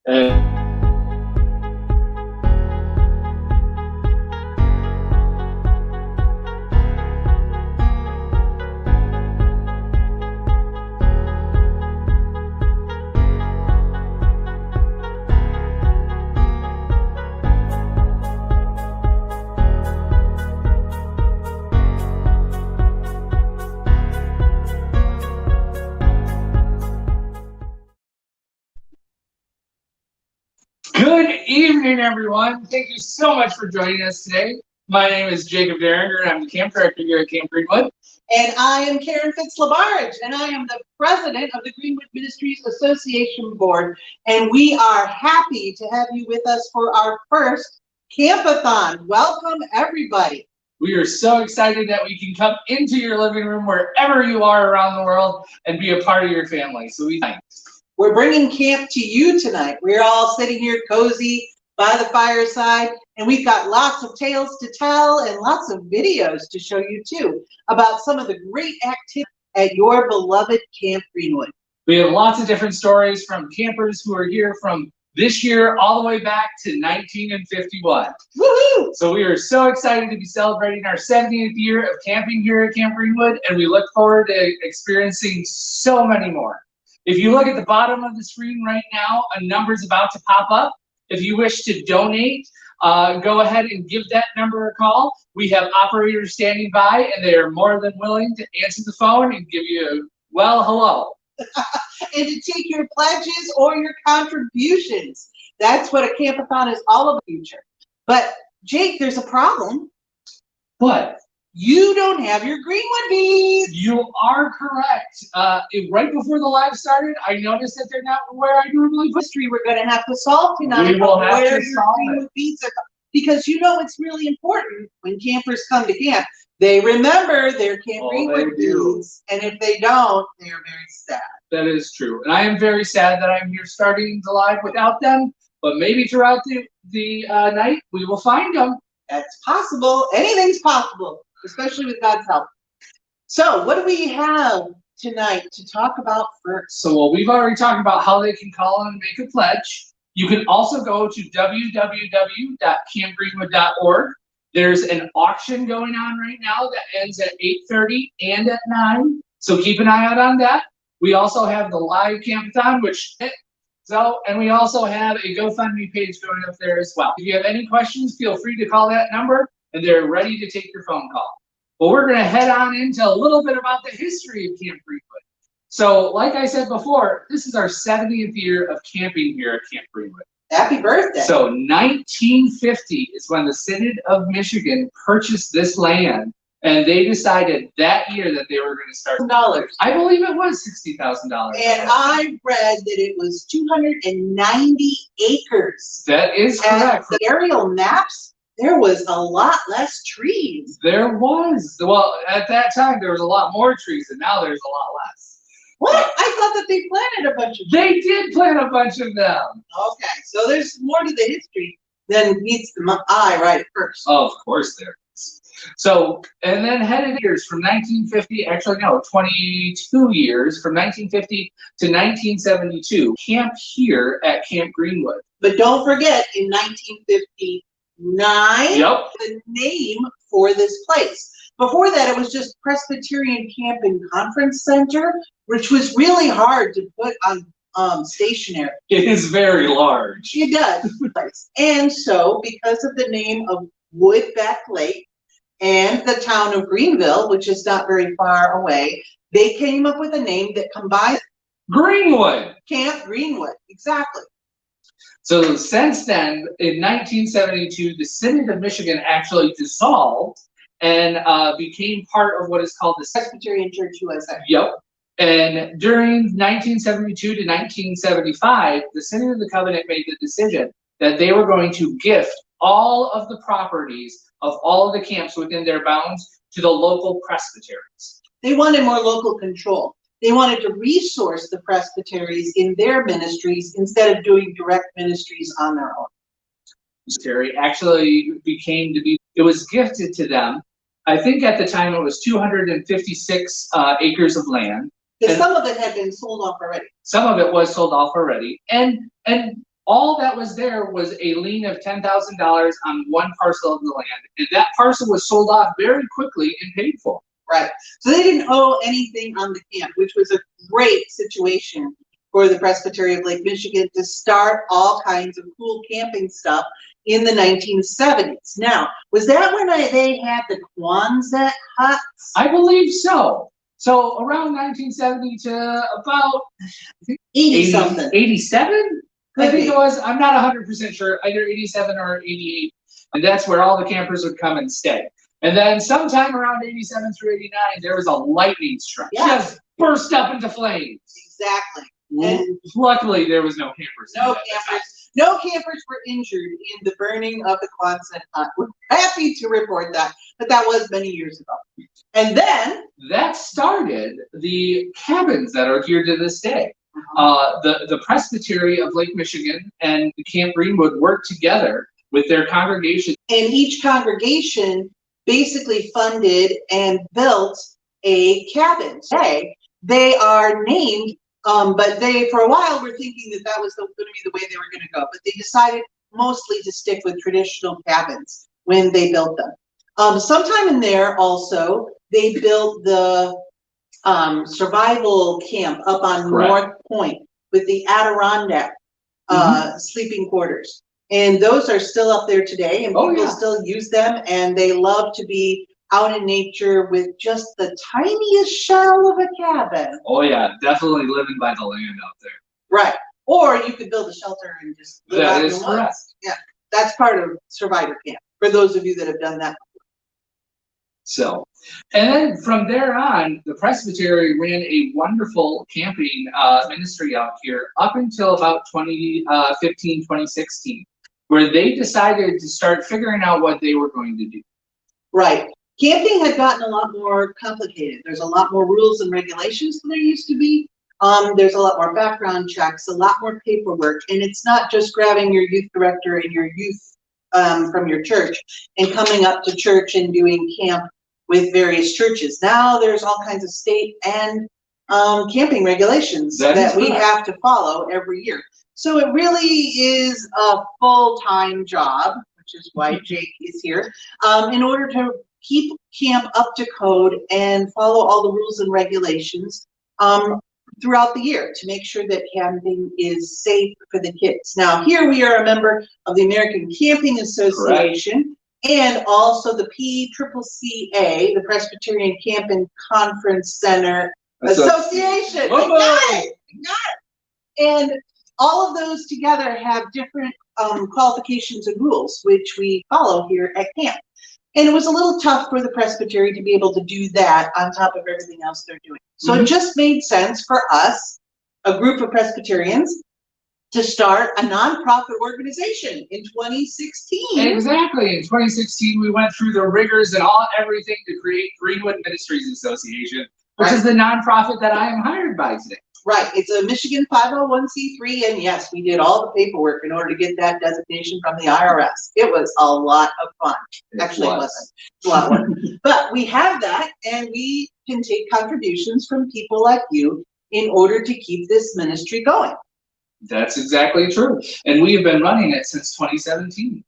And good evening, everyone. Thank you so much for joining us today. My name is Jacob Derringer, and I'm the camp director here at Camp Greenwood. And I am Karen Fitz-Labarge, and I am the president of the Greenwood Ministries Association Board. And we are happy to have you with us for our first Campathon. Welcome, everybody. We are so excited that we can come into your living room wherever you are around the world and be a part of your family. So we're bringing camp to you tonight. We're all sitting here cozy by the fireside, and we've got lots of tales to tell and lots of videos to show you too about some of the great activities at your beloved Camp Greenwood. We have lots of different stories from campers who are here from this year all the way back to 1951. Woohoo! So we are so excited to be celebrating our 70th year of camping here at Camp Greenwood, and we look forward to experiencing so many more. If you look at the bottom of the screen right now, a number is about to pop up. If you wish to donate, go ahead and give that number a call. We have operators standing by, and they are more than willing to answer the phone and give you a, well, hello. And to take your pledges or your contributions. That's what a Campathon is all about in the future. But Jake, there's a problem. What? You don't have your Greenwood beads. You are correct. Right before the live started, I noticed that they're not where I normally put. History we're going to have to solve tonight. We will have to solve Greenwood beads are, because you know it's really important when campers come to camp. They remember their Camp Greenwood beads, and if they don't, they are very sad. That is true, and I am very sad that I'm here starting the live without them. But maybe throughout the night we will find them. That's possible. Anything's possible, especially with God's help. So what do we have tonight to talk about first? So we've already talked about how they can call and make a pledge. You can also go to www.campgreenwood.org. There's an auction going on right now that ends at 8:30 and at 9. So keep an eye out on that. We also have the live Campathon, and we also have a GoFundMe page going up there as well. If you have any questions, feel free to call that number, and they're ready to take your phone call. But we're going to head on into a little bit about the history of Camp Greenwood. So, like I said before, this is our 70th year of camping here at Camp Greenwood. Happy birthday. So 1950 is when the Synod of Michigan purchased this land, and they decided that year that they were going to start. Dollars. I believe it was $60,000. And I read that it was 290 acres. That is correct. And the aerial maps, there was a lot less trees. There was. Well, at that time, there was a lot more trees, and now there's a lot less. What? I thought that they planted a bunch of trees. They did plant a bunch of them. Okay, so there's more to the history than meets the eye right at first. Oh, of course there is. So, and then headed years from 1950, actually no, 22 years, from 1950 to 1972, camped here at Camp Greenwood. But don't forget, in 1959, the name for this place. Before that, it was just Presbyterian Camp and Conference Center, which was really hard to put on stationery. It is very large. It does. And so, because of the name of Woodbeck Lake and the town of Greenville, which is not very far away, they came up with a name that combines Greenwood. Camp Greenwood, exactly. So since then, in 1972, the Synod of Michigan actually dissolved and became part of what is called the Presbyterian Church USA. Yep. And during 1972 to 1975, the Synod of the Covenant made the decision that they were going to gift all of the properties of all of the camps within their bounds to the local presbyteries. They wanted more local control. They wanted to resource the presbyteries in their ministries instead of doing direct ministries on their own. Actually became to be, it was gifted to them. I think at the time it was 256 acres of land. Because some of it had been sold off already. Some of it was sold off already, and all that was there was a lien of $10,000 on one parcel of the land, and that parcel was sold off very quickly and paid for. Right. So they didn't owe anything on the camp, which was a great situation for the Presbytery of Lake Michigan to start all kinds of cool camping stuff in the 1970s. Now, was that when they had the Quonset huts? I believe so. So around 1970 to about 80 something. 87? I think it was. I'm not 100% sure. Either 87 or 88. And that's where all the campers would come and stay. And then sometime around 87 through 89, there was a lightning strike. Just burst up into flames. Exactly. And luckily, there was no campers. No campers were injured in the burning of the Quonset hut. We're happy to report that, but that was many years ago. And then that started the cabins that are here to this day. The Presbytery of Lake Michigan and the Camp Greenwood worked together with their congregation. And each congregation basically funded and built a cabin. Today, they are named, but they, for a while, were thinking that that was going to be the way they were going to go. But they decided mostly to stick with traditional cabins when they built them. Sometime in there also, they built the survival camp up on North Point with the Adirondack sleeping quarters. And those are still up there today, and people still use them, and they love to be out in nature with just the tiniest shell of a cabin. Oh yeah, definitely living by the land out there. Right. Or you could build a shelter and just live out in the woods. Yeah, that's part of Survivor Camp, for those of you that have done that before. So, and then from there on, the Presbytery ran a wonderful camping ministry out here up until about 2015, 2016, where they decided to start figuring out what they were going to do. Right. Camping had gotten a lot more complicated. There's a lot more rules and regulations than there used to be. There's a lot more background checks, a lot more paperwork, and it's not just grabbing your youth director and your youth from your church and coming up to church and doing camp with various churches. Now there's all kinds of state and camping regulations that we have to follow every year. So it really is a full-time job, which is why Jake is here, in order to keep camp up to code and follow all the rules and regulations throughout the year to make sure that camping is safe for the kids. Now, here we are a member of the American Camping Association and also the PCCA, the Presbyterian Camping Conference Center Association. Oh, got it. And all of those together have different qualifications and rules, which we follow here at camp. And it was a little tough for the Presbytery to be able to do that on top of everything else they're doing. So it just made sense for us, a group of Presbyterians, to start a nonprofit organization in 2016. Exactly. In 2016, we went through the rigors and everything to create Greenwood Ministries Association, which is the nonprofit that I am hired by today. Right. It's a Michigan 501c3, and yes, we did all the paperwork in order to get that designation from the IRS. It was a lot of fun. Actually, it wasn't. It's a lot of work. But we have that, and we can take contributions from people like you in order to keep this ministry going. That's exactly true. And we have been running it since 2017.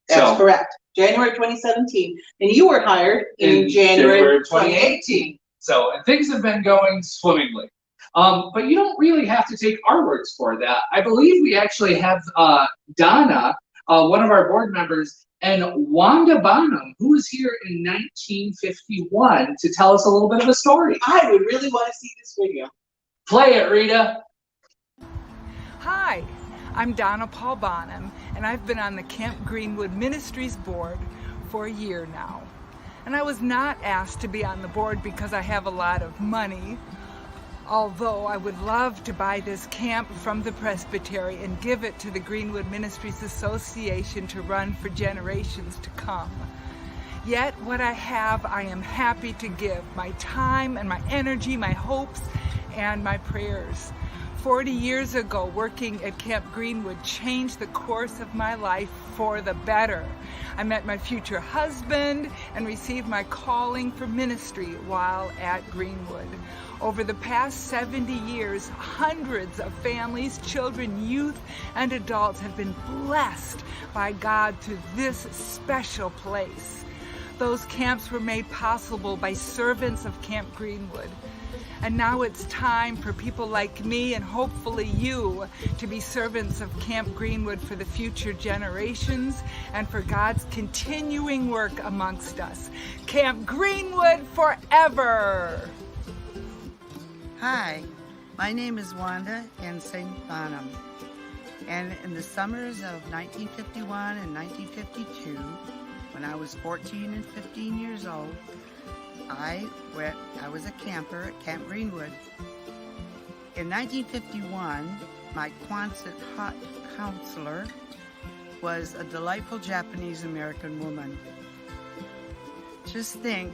That's correct. January 2017. And you were hired in January 2018. So, and things have been going swimmingly. But you don't really have to take our words for that. I believe we actually have Donna, one of our board members, and Wanda Bonham, who was here in 1951, to tell us a little bit of a story. I would really want to see this video. Play it, Rita. Hi, I'm Donna Paul Bonham, and I've been on the Camp Greenwood Ministries board for a year now. And I was not asked to be on the board because I have a lot of money, although I would love to buy this camp from the Presbytery and give it to the Greenwood Ministries Association to run for generations to come. Yet what I have, I am happy to give my time and my energy, my hopes and my prayers 40 years ago, working at Camp Greenwood changed the course of my life for the better. I met my future husband and received my calling for ministry while at Greenwood. Over the past 70 years, hundreds of families, children, youth, and adults have been blessed by God to this special place. Those camps were made possible by servants of Camp Greenwood. And now it's time for people like me and hopefully you to be servants of Camp Greenwood for the future generations and for God's continuing work amongst us. Camp Greenwood forever! Hi, my name is Wanda in St. Bonham, and in the summers of 1951 and 1952, when I was 14 and 15 years old, I was a camper at Camp Greenwood. In 1951, my Quonset hut counselor was a delightful Japanese-American woman. Just think,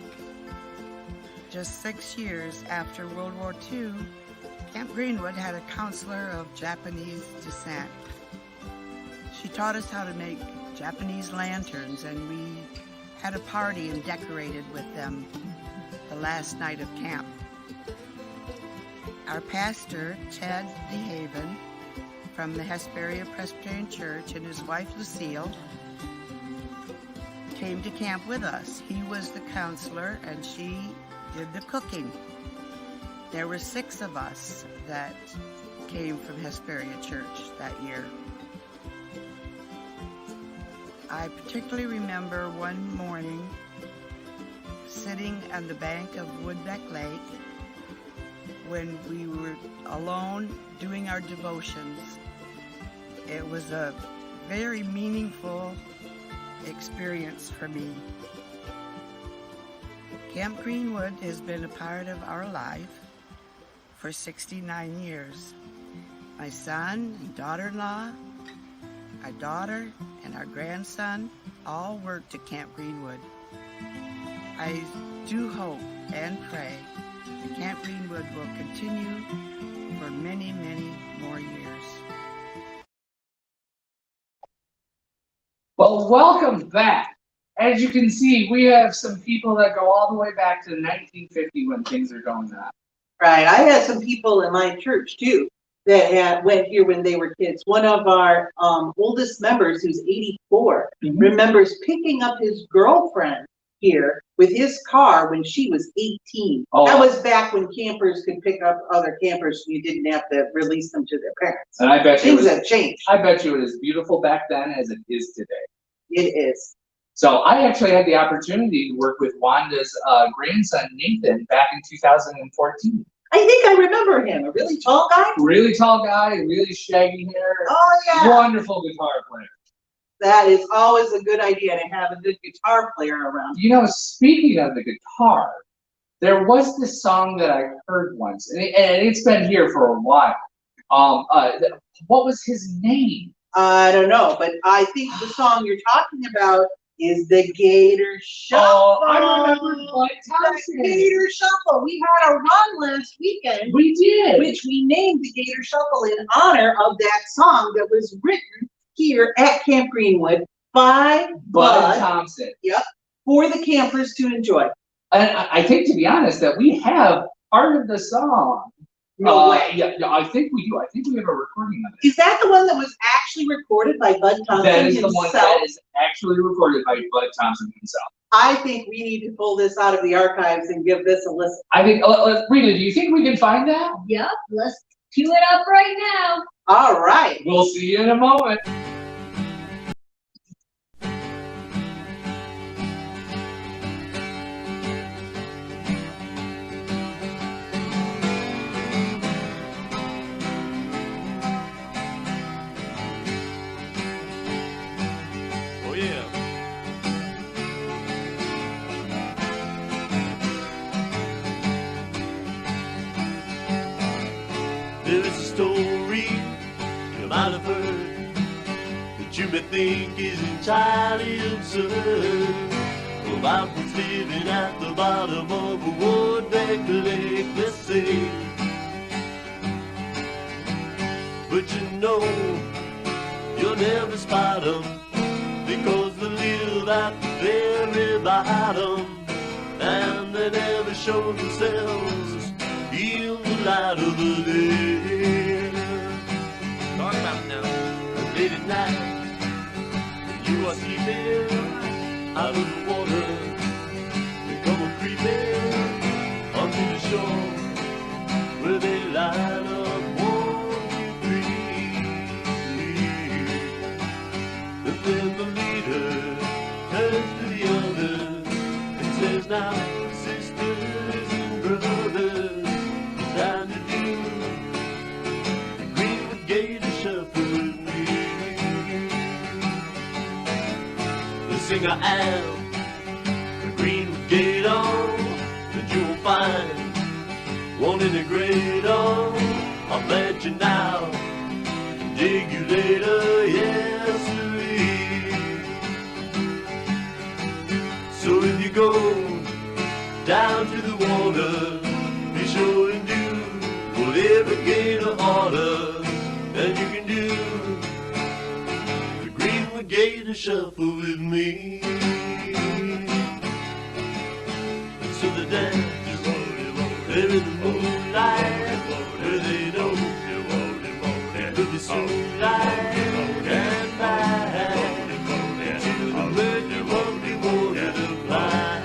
just 6 years after World War II, Camp Greenwood had a counselor of Japanese descent. She taught us how to make Japanese lanterns, and we had a party and decorated with them the last night of camp. Our pastor, Ted DeHaven, from the Hesperia Presbyterian Church, and his wife Lucille came to camp with us. He was the counselor and she did the cooking. There were 6 of us that came from Hesperia Church that year. I particularly remember one morning sitting on the bank of Woodbeck Lake when we were alone doing our devotions. It was a very meaningful experience for me. Camp Greenwood has been a part of our life for 69 years. My son and daughter-in-law, our daughter, and our grandson all worked at Camp Greenwood. I do hope and pray that Camp Greenwood will continue for many, many more years. Well, welcome back. As you can see, we have some people that go all the way back to 1950 when things are going on. Right, I had some people in my church too that went here when they were kids. One of our oldest members, who's 84, remembers picking up his girlfriend here with his car when she was 18. Oh. That was back when campers could pick up other campers, so you didn't have to release them to their parents. And I bet you Things have changed. I bet you it is beautiful back then as it is today. It is. So I actually had the opportunity to work with Wanda's grandson, Nathan, back in 2014. I think I remember him, a really tall guy. Really tall guy, really shaggy hair. Oh yeah. Wonderful guitar player. That is always a good idea to have a good guitar player around. You know, speaking of the guitar, there was this song that I heard once, and it's been here for a while. What was his name? I don't know, but I think the song you're talking about is the Gator Shuffle. Oh, I remember Bud Thompson. The Gator Shuffle. We had a run last weekend. We did. Which we named the Gator Shuffle in honor of that song that was written here at Camp Greenwood by Bud Thompson. Yep, for the campers to enjoy. And I think, to be honest, that we have part of the song. No way. Yeah, I think we do. I think we have a recording of it. Is that the one that was actually recorded by Bud Thompson That is himself? the one that is actually recorded by Bud Thompson himself. I think we need to pull this out of the archives and give this a listen. I think, Rita, do you think we can find that? Yep, let's cue it up right now. All right. We'll see you in a moment. Oh yeah. There is a story you might have heard that you may think is entirely absurd about what's living at the bottom of a Woodbeck lake. Let's say but you know you'll never spot them, because they live at the very bottom, and they never show themselves in the light of the day. Talk about it now. Late at night, you are sleeping out of the water, they come creeping onto the shore, where they line up 1, 2, 3. And then the leader turns to the others and says, now, sisters and brothers, it's time to do the Greenwood Gator Shuffle with me. The singer am the Greenwood Gator that you will find one in the great on. I'll bet you now, dig you later, yes sirree. So if you go down to the water, be sure and do whatever gator order, and you can do the Greenwood Gator Shuffle with me. And so the dance, they're in the moonlight, where they know it could be so light and bright, to the murky, wonky water to fly.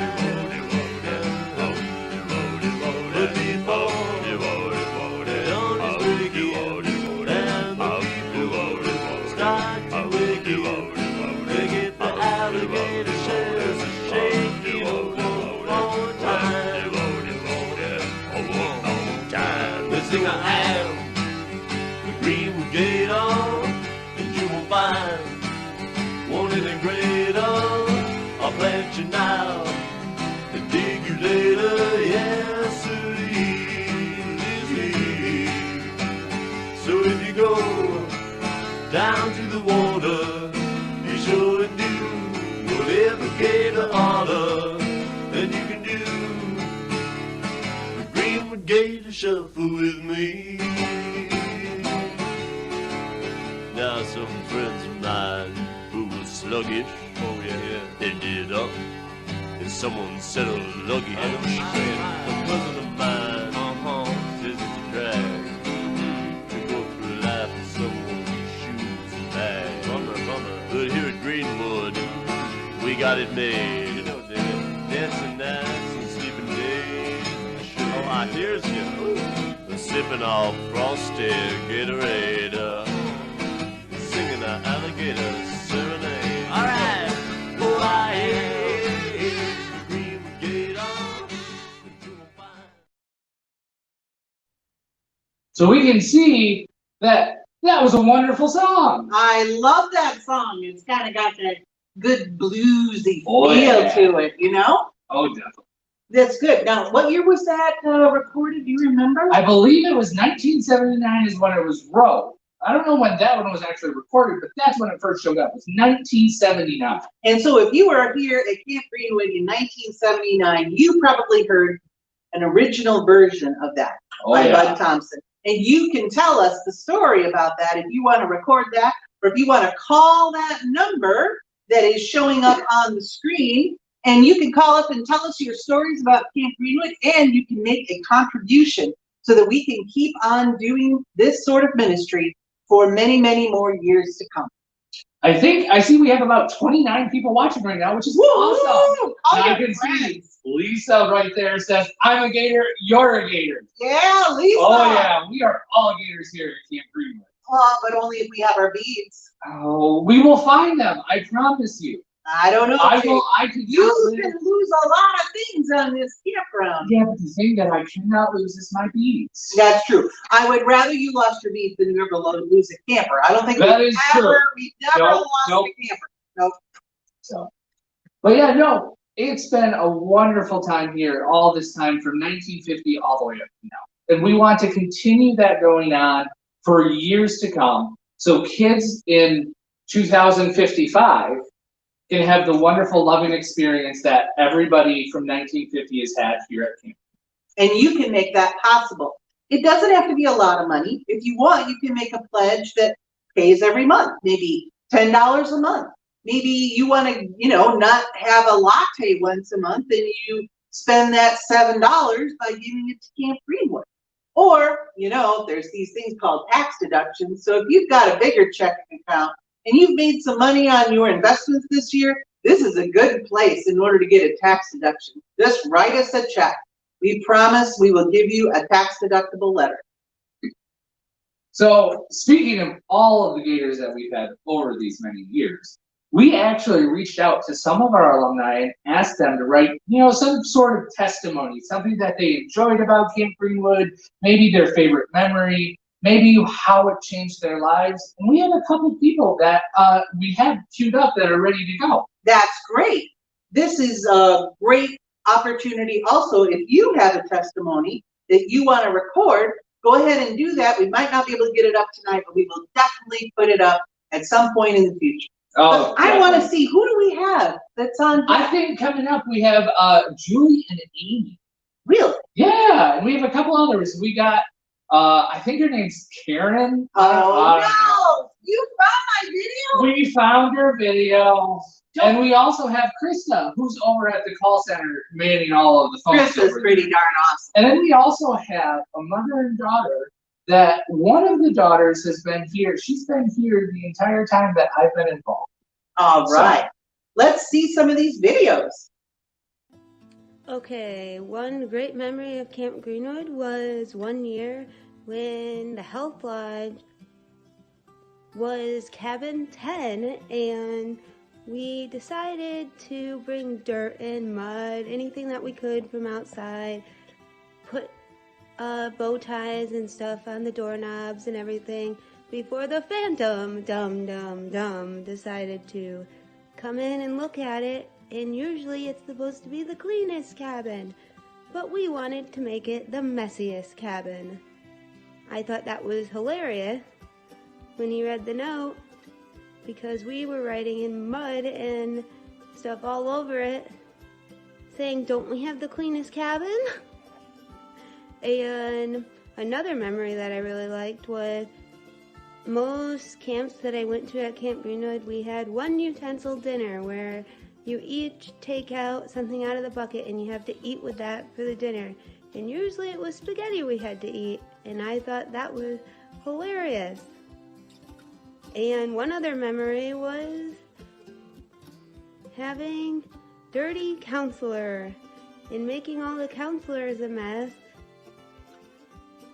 But before dawn is breaking, and the people start to wake in, they get the alligator shells a shaking one more time. The singer am the Greenwood Gator, and you will find one in the greater. I'll plant you now and dig you later, yes sirree. So if you go down to the water, be sure and do whatever gator order, and you can do the Greenwood Gator Shuffle with me. Now some friends of mine who were sluggish, oh yeah, ended up in someone settled luggage. A cousin of mine says it's a drag to go through life in someone's shoes and bags. But here at Greenwood, we got it made. You know, dancing nights and sleeping days. Oh, I hears you. Sipping off frosted Gatorade, singing the alligator serenade. All right, oh, I hear the Greenwood Gator. So we can see that that was a wonderful song. I love that song. It's kind of got that good bluesy Oh, feel yeah. to it, you know? Oh, definitely. That's good. Now, what year was that recorded? Do you remember? I believe it was 1979 is when it was wrote. I don't know when that one was actually recorded, but that's when it first showed up. It was 1979. And so if you were here at Camp Greenwood in 1979, you probably heard an original version of that by Bud Thompson. And you can tell us the story about that if you want to record that, or if you want to call that number that is showing up on the screen. And you can call up and tell us your stories about Camp Greenwood, and you can make a contribution so that we can keep on doing this sort of ministry for many, many more years to come. I see we have about 29 people watching right now, which is awesome. All And I your can see friends. Lisa right there says, I'm a gator, you're a gator. Yeah, Lisa. Oh yeah, we are all gators here at Camp Greenwood. Oh, but only if we have our beads. Oh, we will find them, I promise you. I don't know. I could You not can lose a lot of things on this campground. Yeah, but the thing that I cannot lose is my beads. That's true. I would rather you lost your beads than you ever lose a camper. I don't think That we've is true. never Nope, lost nope. a camper. Nope. So, but yeah, no, it's been a wonderful time here all this time from 1950 all the way up to now. And we want to continue that going on for years to come. So kids in 2055 can have the wonderful, loving experience that everybody from 1950 has had here at camp. And you can make that possible. It doesn't have to be a lot of money. If you want, you can make a pledge that pays every month, maybe $10 a month. Maybe you want to, not have a latte once a month and you spend that $7 by giving it to Camp Greenwood. Or, there's these things called tax deductions. So if you've got a bigger checking account and you've made some money on your investments this year, this is a good place in order to get a tax deduction. Just write us a check. We promise we will give you a tax deductible letter. So speaking of all of the Gators that we've had over these many years, we actually reached out to some of our alumni and asked them to write, some sort of testimony, something that they enjoyed about Camp Greenwood, maybe their favorite memory, maybe how it changed their lives. And we have a couple people that we have queued up that are ready to go. That's great. This is a great opportunity. Also, if you have a testimony that you want to record, go ahead and do that. We might not be able to get it up tonight, but we will definitely put it up at some point in the future. Oh, I want to see, who do we have that's on? I think coming up we have Julie and Amy. Really? Yeah, and we have a couple others. We got, I think her name's Karen. Oh, no! You found my video? We found her video. And we also have Krista, who's over at the call center manning all of the phones. Krista's pretty darn awesome. And then we also have a mother and daughter that one of the daughters has been here. She's been here the entire time that I've been involved. All right. Let's see some of these videos. Okay, one great memory of Camp Greenwood was one year when the Health Lodge was cabin 10 and we decided to bring dirt and mud, anything that we could from outside, put bow ties and stuff on the doorknobs and everything before the Phantom decided to come in and look at it. And usually it's supposed to be the cleanest cabin, but we wanted to make it the messiest cabin. I thought that was hilarious when he read the note, because we were writing in mud and stuff all over it, saying, "Don't we have the cleanest cabin?" And another memory that I really liked was most camps that I went to at Camp Greenwood, we had one utensil dinner where you each take out something out of the bucket and you have to eat with that for the dinner. And usually it was spaghetti we had to eat, and I thought that was hilarious. And one other memory was having dirty counselor and making all the counselors a mess,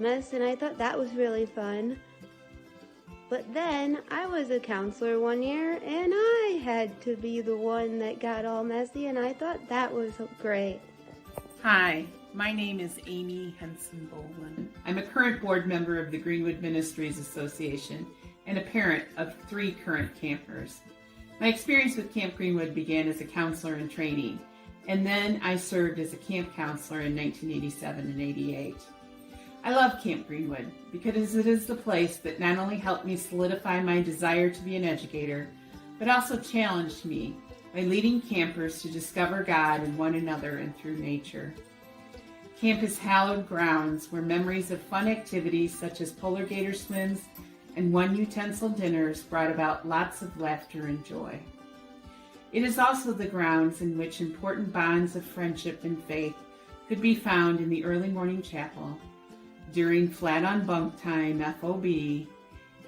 and I thought that was really fun. But then I was a counselor one year and I had to be the one that got all messy, and I thought that was great. Hi, my name is Amy Henson Boland. I'm a current board member of the Greenwood Ministries Association and a parent of 3 current campers. My experience with Camp Greenwood began as a counselor in training, and then I served as a camp counselor in 1987 and 88. I love Camp Greenwood because it is the place that not only helped me solidify my desire to be an educator, but also challenged me by leading campers to discover God in one another and through nature. Camp is hallowed grounds where memories of fun activities such as polar gator swims and one utensil dinners brought about lots of laughter and joy. It is also the grounds in which important bonds of friendship and faith could be found in the early morning chapel, during flat on bunk time, FOB,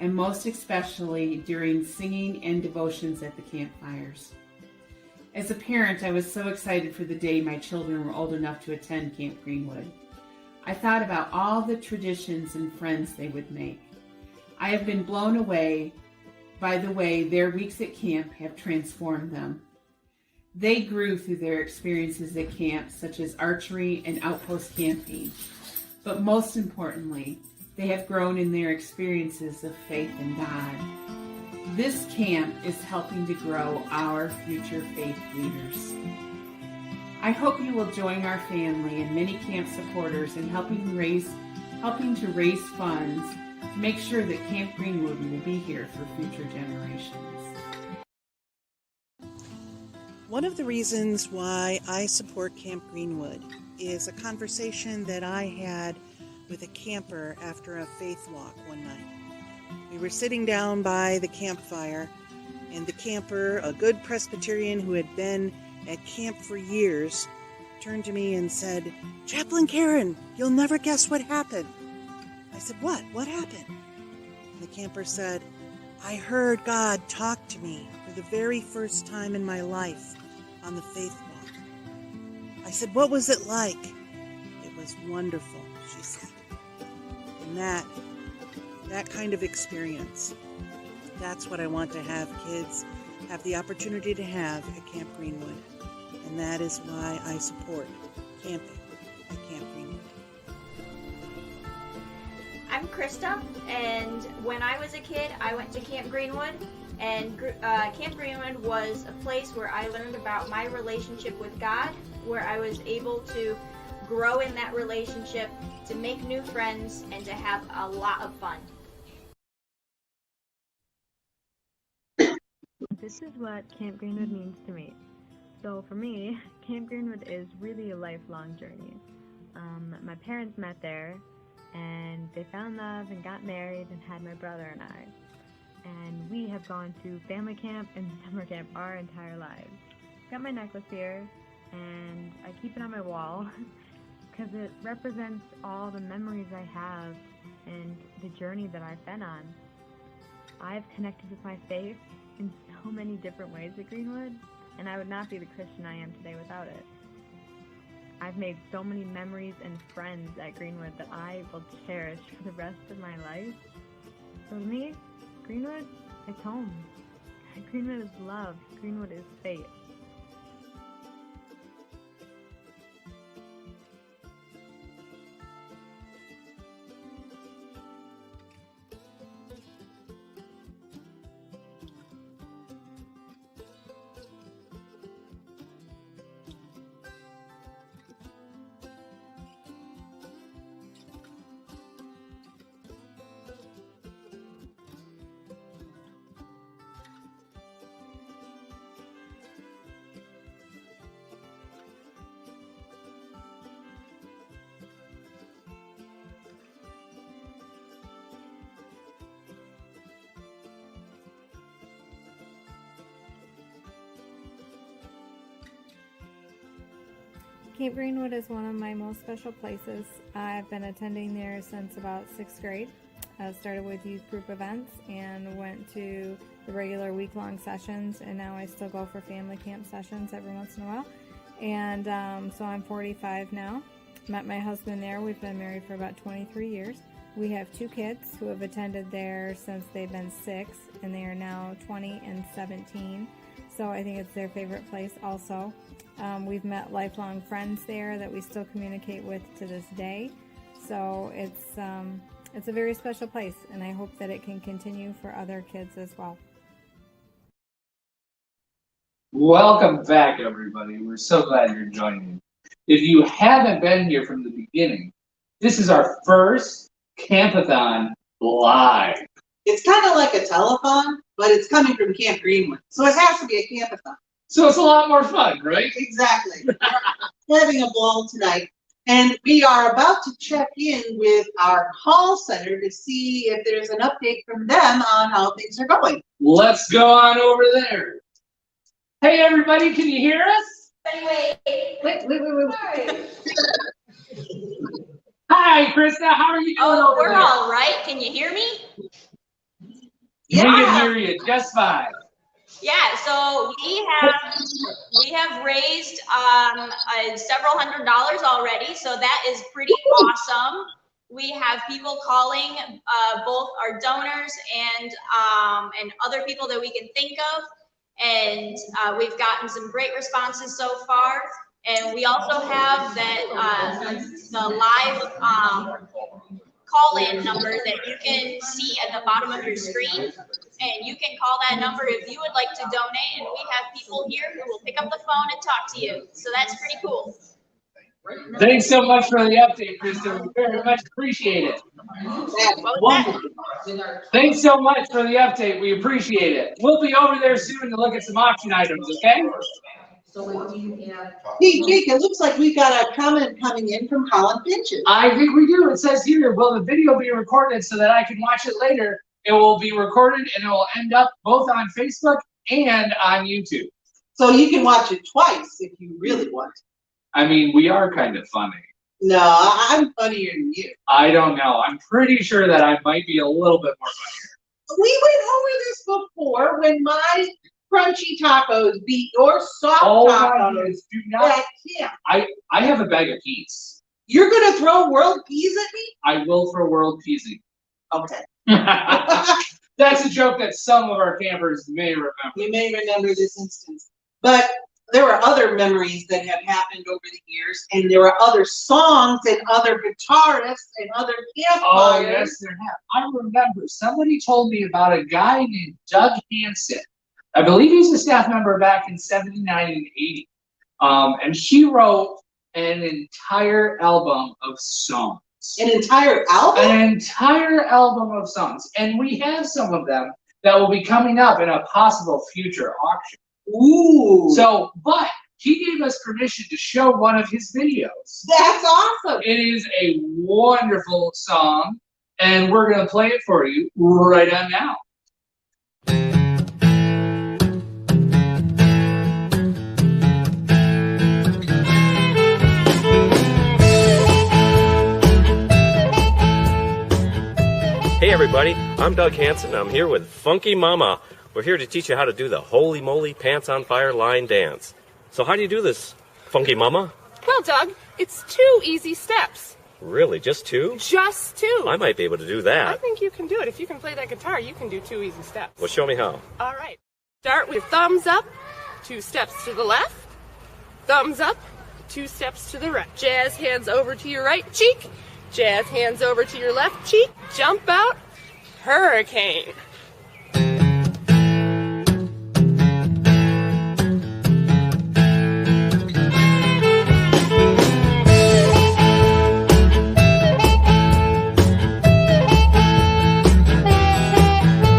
and most especially during singing and devotions at the campfires. As a parent, I was so excited for the day my children were old enough to attend Camp Greenwood. I thought about all the traditions and friends they would make. I have been blown away by the way their weeks at camp have transformed them. They grew through their experiences at camp, such as archery and outpost camping. But most importantly, they have grown in their experiences of faith in God. This camp is helping to grow our future faith leaders. I hope you will join our family and many camp supporters in helping to raise funds to make sure that Camp Greenwood will be here for future generations. One of the reasons why I support Camp Greenwood is a conversation that I had with a camper after a faith walk one night. We were sitting down by the campfire, and the camper, a good Presbyterian who had been at camp for years, turned to me and said, "Chaplain Karen, you'll never guess what happened." I said, "What? What happened?" And the camper said, "I heard God talk to me for the very first time in my life on the faith walk." I said, "What was it like?" "It was wonderful," she said. And that kind of experience, that's what I want to have kids have the opportunity to have at Camp Greenwood. And that is why I support camping at Camp Greenwood. I'm Krista, and when I was a kid, I went to Camp Greenwood, and Camp Greenwood was a place where I learned about my relationship with God, where I was able to grow in that relationship, to make new friends, and to have a lot of fun. This is what Camp Greenwood means to me. So for me, Camp Greenwood is really a lifelong journey. My parents met there, and they found love and got married and had my brother and I. And we have gone to family camp and summer camp our entire lives. Got my necklace here, and I keep it on my wall because it represents all the memories I have and the journey that I've been on. I've connected with my faith in so many different ways at Greenwood, and I would not be the Christian I am today without it. I've made so many memories and friends at Greenwood that I will cherish for the rest of my life. So to me, Greenwood is home. Greenwood is love. Greenwood is faith. Camp Greenwood is one of my most special places. I've been attending there since about 6th grade. I started with youth group events and went to the regular week-long sessions, and now I still go for family camp sessions every once in a while. And so I'm 45 now. Met my husband there. We've been married for about 23 years. We have 2 kids who have attended there since they've been 6, and they are now 20 and 17. So I think it's their favorite place also. We've met lifelong friends there that we still communicate with to this day. So it's a very special place, and I hope that it can continue for other kids as well. Welcome back, everybody. We're so glad you're joining. If you haven't been here from the beginning, this is our first Campathon live. It's kind of like a telethon, but it's coming from Camp Greenwood, so it has to be a campathon. So it's a lot more fun, right? Exactly. We're having a ball tonight, and we are about to check in with our call center to see if there's an update from them on how things are going. Let's go on over there. Hey, everybody, can you hear us? Wait. Hi, Krista. How are you doing over We're there? all right. Can you hear me? We can hear you just fine. Yeah, so we have raised several $100s already, so that is pretty awesome. We have people calling, both our donors and other people that we can think of, and we've gotten some great responses so far. And we also have that the live call-in number that you can see at the bottom of your screen. And you can call that number if you would like to donate, and we have people here who will pick up the phone and talk to you. So that's pretty cool. Thanks so much for the update, Krista. We very much appreciate it. Thanks so much for the update. We appreciate it. We'll be over there soon to look at some auction items, okay? So if you have. Hey, Jake, it looks like we've got a comment coming in from Colin Finches. I think we do. It says here, will the video be recorded so that I can watch it later? It will be recorded and it will end up both on Facebook and on YouTube. So you can watch it twice if you really want to. I mean, we are kind of funny. No, I'm funnier than you. I don't know. I'm pretty sure that I might be a little bit more funnier. We went over this before when my crunchy tacos beat your soft Oh my tacos goodness, do not. at camp. I have a bag of peas. You're gonna throw world peas at me? I will for world peasing. Okay. That's a joke that some of our campers may remember. You may remember this instance. But there were other memories that have happened over the years, and there are other songs and other guitarists and other campfires. Oh, yes, there have. I remember somebody told me about a guy named Doug Hansen. I believe he's a staff member back in 79 and 80. And he wrote an entire album of songs. An entire album? An entire album of songs. And we have some of them that will be coming up in a possible future auction. Ooh. So, but he gave us permission to show one of his videos. That's awesome. It is a wonderful song, and we're going to play it for you right on now. Hey everybody, I'm Doug Hansen. I'm here with Funky Mama. We're here to teach you how to do the Holy Moly Pants on Fire line dance. So how do you do this, Funky Mama? Well, Doug, it's 2 easy steps. Really, just 2? Just 2. I might be able to do that. I think you can do it. If you can play that guitar, you can do 2 easy steps. Well, show me how. All right. Start with thumbs up, 2 steps to the left. Thumbs up, 2 steps to the right. Jazz hands over to your right cheek. Jazz hands over to your left cheek. Jump out. Hurricane.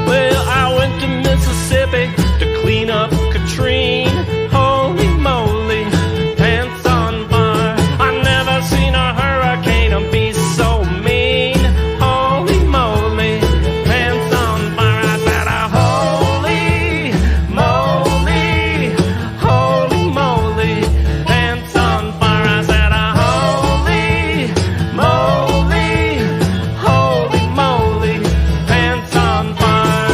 Well, I went to Mississippi to clean up Katrine. Holy moly, pants on fire. I never seen a hurricane be so mean. Holy moly, pants on fire. I said, holy moly, holy moly, pants on fire. I said, holy moly, holy moly, pants on fire.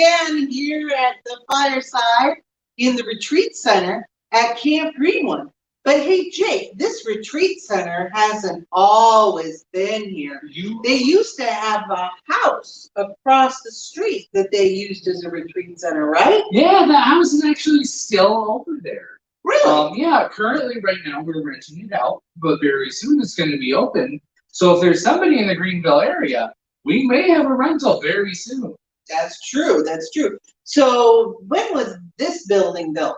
again here at the fireside in the retreat center at Camp Greenwood. But hey, Jake, this retreat center hasn't always been here. They used to have a house across the street that they used as a retreat center, right? Yeah, the house is actually still over there. Really? Yeah, currently right now we're renting it out, but very soon it's going to be open. So if there's somebody in the Greenville area, we may have a rental very soon. That's true. That's true. So when was this building built?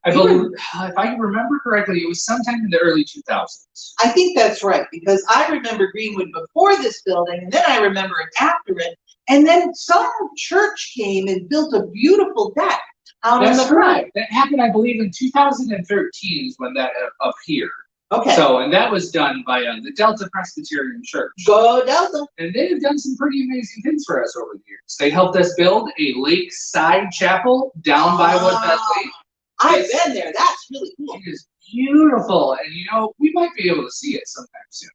I believe, if I remember correctly, it was sometime in the early 2000s. I think that's right, because I remember Greenwood before this building, and then I remember it after it. And then some church came and built a beautiful deck out on the front. Right. That happened, I believe, in 2013 is when that appeared. Okay. So, and that was done by the Delta Presbyterian Church. Go Delta! And they've done some pretty amazing things for us over the years. They helped us build a lakeside chapel down by Woodbed Lake. I've been there. That's really cool. It is beautiful, and you know, we might be able to see it sometime soon.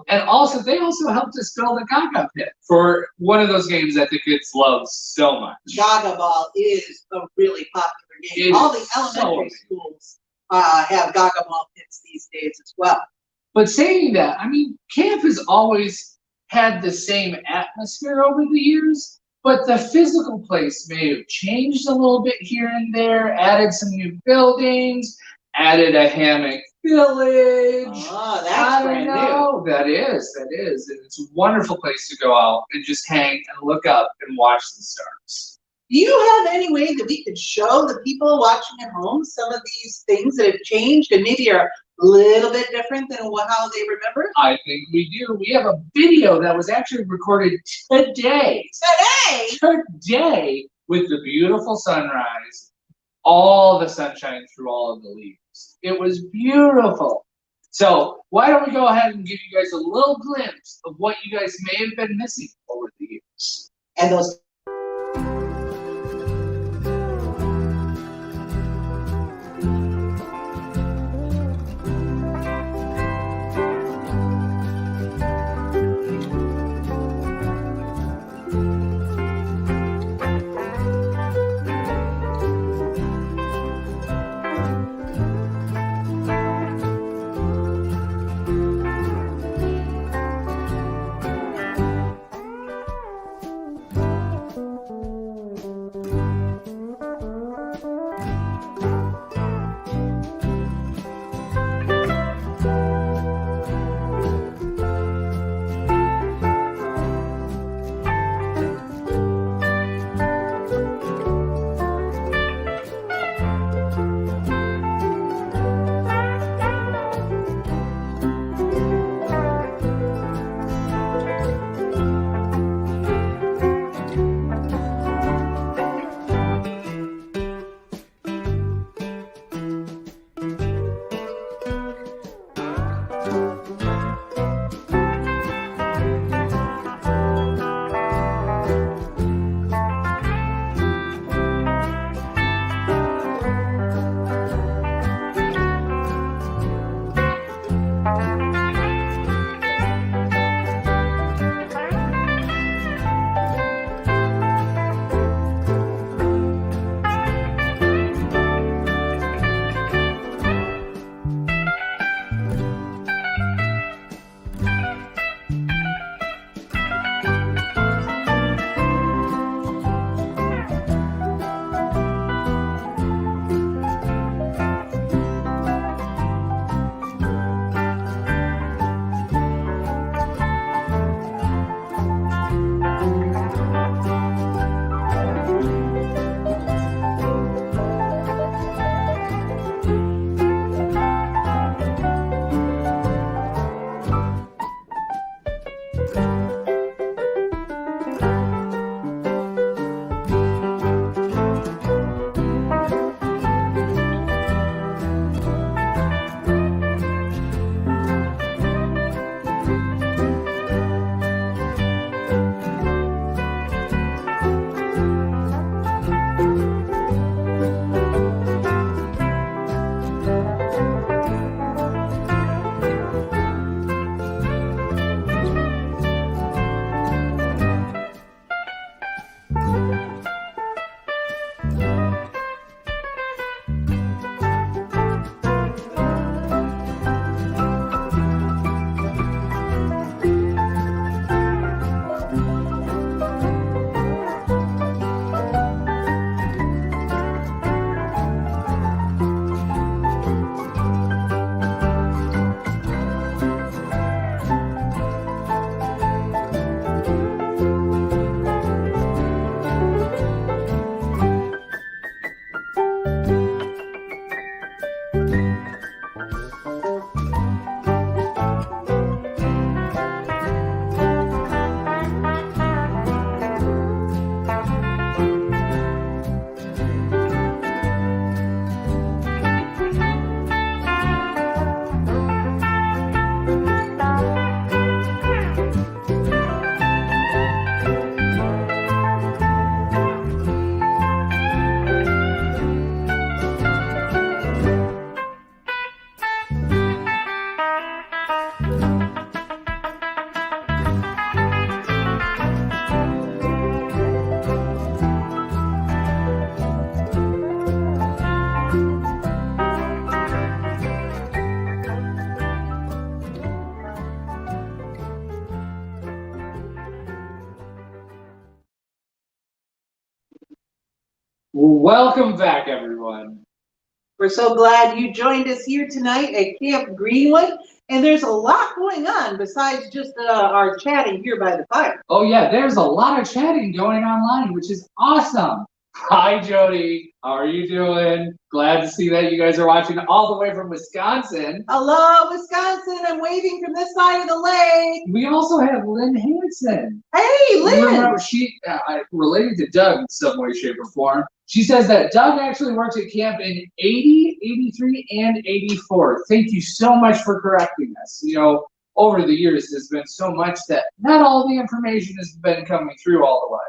And also, they also helped us build a Gaga pit for one of those games that the kids love so much. Gaga ball is a really popular game. All the elementary schools have Gaga ball pits these days as well. But saying that, I mean, camp has always had the same atmosphere over the years, but the physical place may have changed a little bit here and there, added some new buildings, added a hammock village. Oh, that's brand new. That is. And it's a wonderful place to go out and just hang and look up and watch the stars. Do you have any way that we could show the people watching at home some of these things that have changed and maybe are a little bit different than how they remember? I think we do. We have a video that was actually recorded today. Today, with the beautiful sunrise, all the sunshine through all of the leaves. It was beautiful. So why don't we go ahead and give you guys a little glimpse of what you guys may have been missing over the years. And those Welcome back, everyone. We're so glad you joined us here tonight at Camp Greenwood. And there's a lot going on besides just our chatting here by the fire. Oh yeah, there's a lot of chatting going online, which is awesome. Hi, Jody. How are you doing? Glad to see that you guys are watching all the way from Wisconsin. Hello, Wisconsin. I'm waving from this side of the lake. We also have Lynn Hanson. Hey, Lynn. Remember, she related to Doug in some way, shape, or form. She says that Doug actually worked at camp in 80, 83, and 84. Thank you so much for correcting us. You know, over the years, there's been so much that not all the information has been coming through all the way.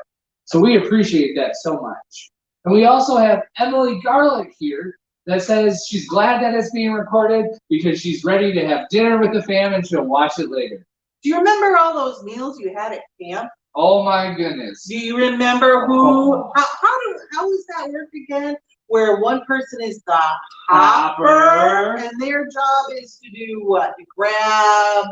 So we appreciate that so much. And we also have Emily Garlick here that says she's glad that it's being recorded because she's ready to have dinner with the fam and she'll watch it later. Do you remember all those meals you had at camp? Oh my goodness. Do you remember how does that work again? Where one person is the hopper and their job is to do what? To grab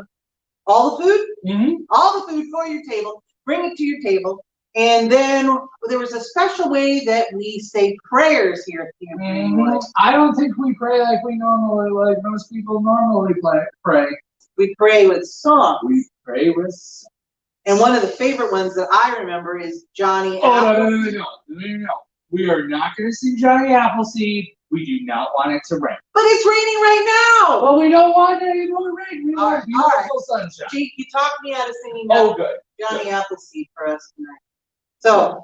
all the food? Mm-hmm. All the food for your table, bring it to your table. And then there was a special way that we say prayers here at Camp Greenwood. I don't think we pray like most people normally pray. We pray with song. We pray with song. And one of the favorite ones that I remember is Johnny Appleseed. No. We are not going to sing Johnny Appleseed. We do not want it to rain. But it's raining right now. Well, we don't want any more rain. We want beautiful sunshine. Jake, you talked me out of singing Johnny Appleseed for us tonight. So.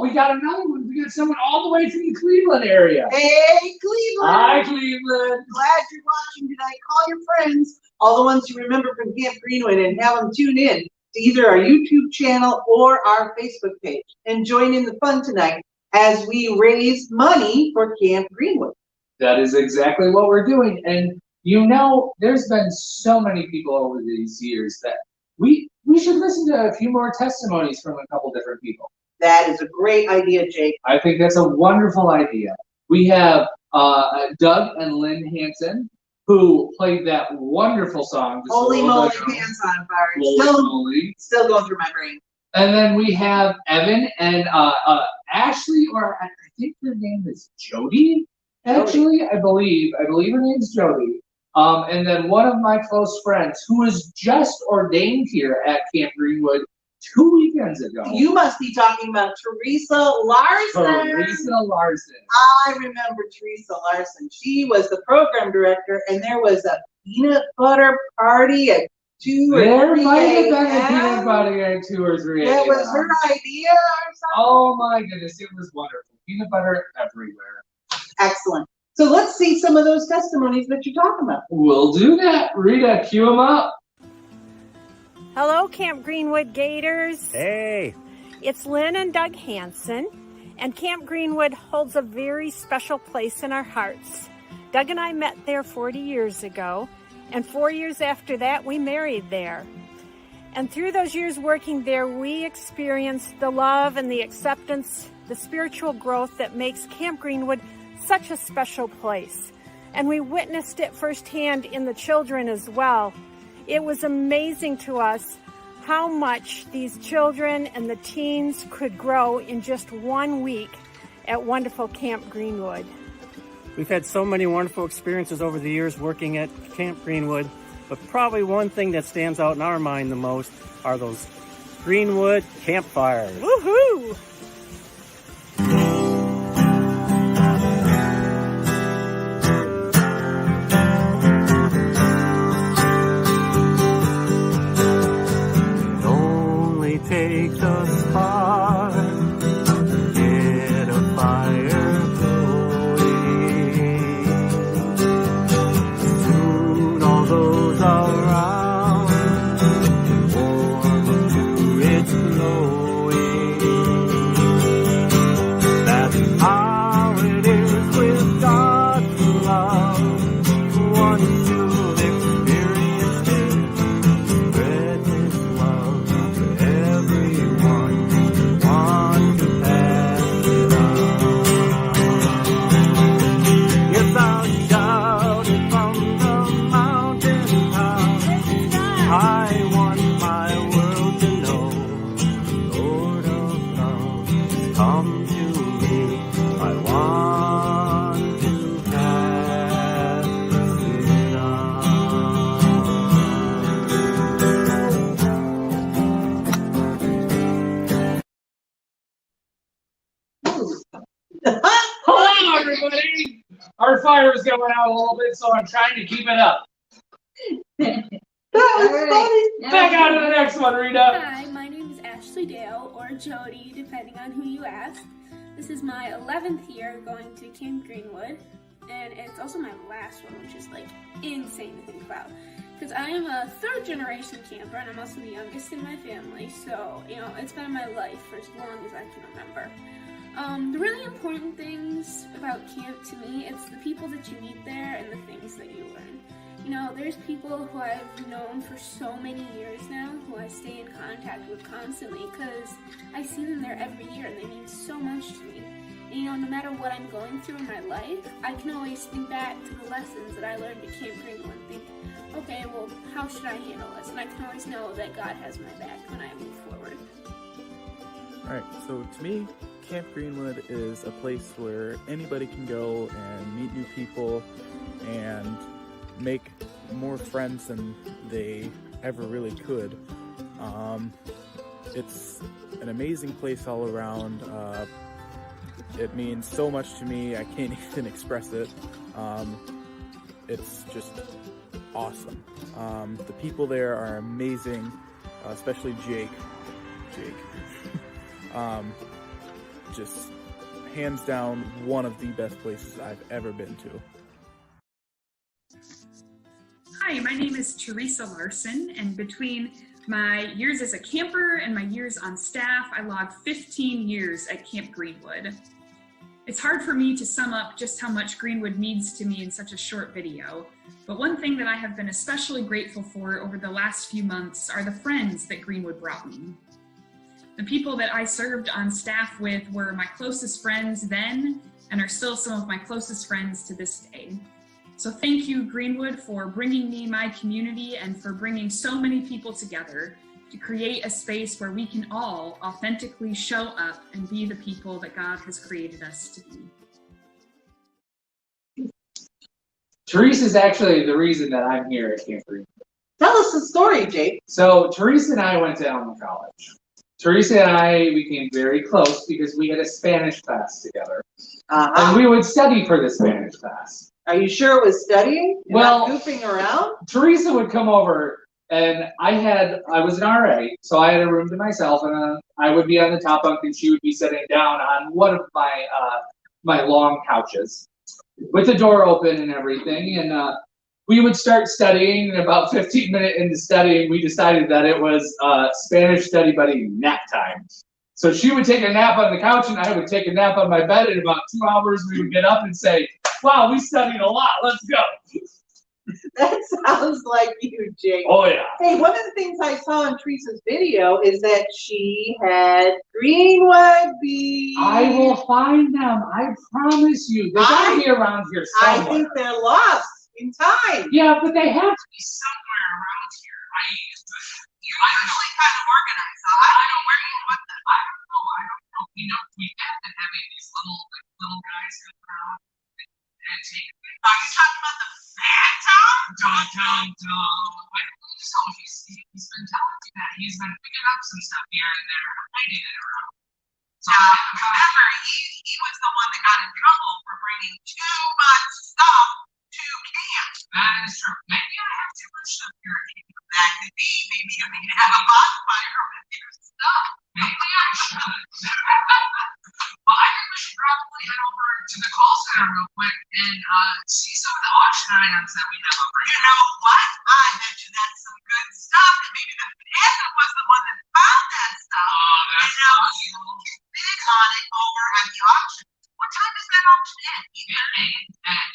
We got another one. We got someone all the way from the Cleveland area. Hey, Cleveland. Hi, Cleveland. Glad you're watching tonight. Call your friends, all the ones you remember from Camp Greenwood, and have them tune in to either our YouTube channel or our Facebook page and join in the fun tonight as we raise money for Camp Greenwood. That is exactly what we're doing. And you know, there's been so many people over these years that we should listen to a few more testimonies from a couple different people. That is a great idea, Jake. I think that's a wonderful idea. We have Doug and Lynn Hanson, who played that wonderful song. Holy moly, pants on fire. Still going through my brain. And then we have Evan and Ashley, or I think her name is Jody. Actually, I believe her name's Jody. And then one of my close friends who was just ordained here at Camp Greenwood 2 weekends ago. You must be talking about Teresa Larson. Teresa Larson. I remember Teresa Larson. She was the program director, and there was a peanut butter party at 2 or 3 a.m. There might have been a peanut butter at 2 or 3 a.m. That was her idea or something? Oh my goodness, it was wonderful. Peanut butter everywhere. Excellent. So let's see some of those testimonies that you're talking about. We'll do that. Rita, cue them up. Hello, Camp Greenwood Gators. Hey. It's Lynn and Doug Hanson, and Camp Greenwood holds a very special place in our hearts. Doug and I met there 40 years ago, and 4 years after that, we married there. And through those years working there, we experienced the love and the acceptance, the spiritual growth that makes Camp Greenwood such a special place. And we witnessed it firsthand in the children as well. It was amazing to us how much these children and the teens could grow in just 1 week at wonderful Camp Greenwood. We've had so many wonderful experiences over the years working at Camp Greenwood, but probably one thing that stands out in our mind the most are those Greenwood campfires. Woohoo! Take the spark, get a fire going. Soon all those around warm to its glowing. everybody. Our fire is going out a little bit, so I'm trying to keep it up. That was funny. Back on to the next one, Rita. Hi, my name is Ashley Dale, or Jody, depending on who you ask. This is my 11th year going to Camp Greenwood, and it's also my last one, which is like insane to think about. Because I am a third generation camper, and I'm also the youngest in my family, so, you know, it's been my life for as long as I can remember. The really important things about camp to me, it's the people that you meet there and the things that you learn. You know, there's people who I've known for so many years now who I stay in contact with constantly because I see them there every year and they mean so much to me. And, you know, no matter what I'm going through in my life, I can always think back to the lessons that I learned at Camp Greenwood and think, okay, well, how should I handle this? And I can always know that God has my back when I move forward. Alright, so to me, Camp Greenwood is a place where anybody can go and meet new people and make more friends than they ever really could. It's an amazing place all around. It means so much to me, I can't even express it. It's just awesome. The people there are amazing, especially Jake. Just hands down one of the best places I've ever been to. Hi, my name is Teresa Larson, and between my years as a camper and my years on staff, I logged 15 years at Camp Greenwood. It's hard for me to sum up just how much Greenwood means to me in such a short video, but one thing that I have been especially grateful for over the last few months are the friends that Greenwood brought me. The people that I served on staff with were my closest friends then and are still some of my closest friends to this day. So thank you, Greenwood, for bringing me my community and for bringing so many people together to create a space where we can all authentically show up and be the people that God has created us to be. Teresa is actually the reason that I'm here at Camp Greenwood. Tell us the story, Jake. So Teresa and I went to Elm College. Teresa and I became very close because we had a Spanish class together. And we would study for the Spanish class. Are you sure it was studying? Well, not goofing around? Teresa would come over and I was an RA, so I had a room to myself and I would be on the top bunk and she would be sitting down on one of my my long couches with the door open and everything. And we would start studying, and about 15 minutes into studying, we decided that it was Spanish study buddy nap time. So she would take a nap on the couch and I would take a nap on my bed. In about 2 hours, we would get up and say, wow, we studied a lot, let's go. That sounds like you, Jake. Oh, yeah. Hey, one of the things I saw in Teresa's video is that she had Greenwood beads. I will find them, I promise you. They gotta be around here somewhere. I think they're lost in time. Yeah, but they have to be somewhere around here. You're usually kind of organized, so I don't know where you put them. I don't know. We have been having these little guys come around and take it. Are you talking about the Phantom? Dun, dun, dun. I don't believe so. He's been telling me that. He's been picking up some stuff here and there and hiding it around. So remember, he was the one that got in trouble for bringing too much stuff to camp. That is true. Maybe I have too much stuff here at camp. That could be. Maybe you need to have a bonfire with your stuff. Maybe I should. Well, I think we should probably head over to the call center real quick and see some of the auction items that we have over here. You know what? I bet you that's some good stuff. And maybe the panda was the one that found that stuff. Oh, that's awesome. Bid on it over at the auction. What time does that auction end? At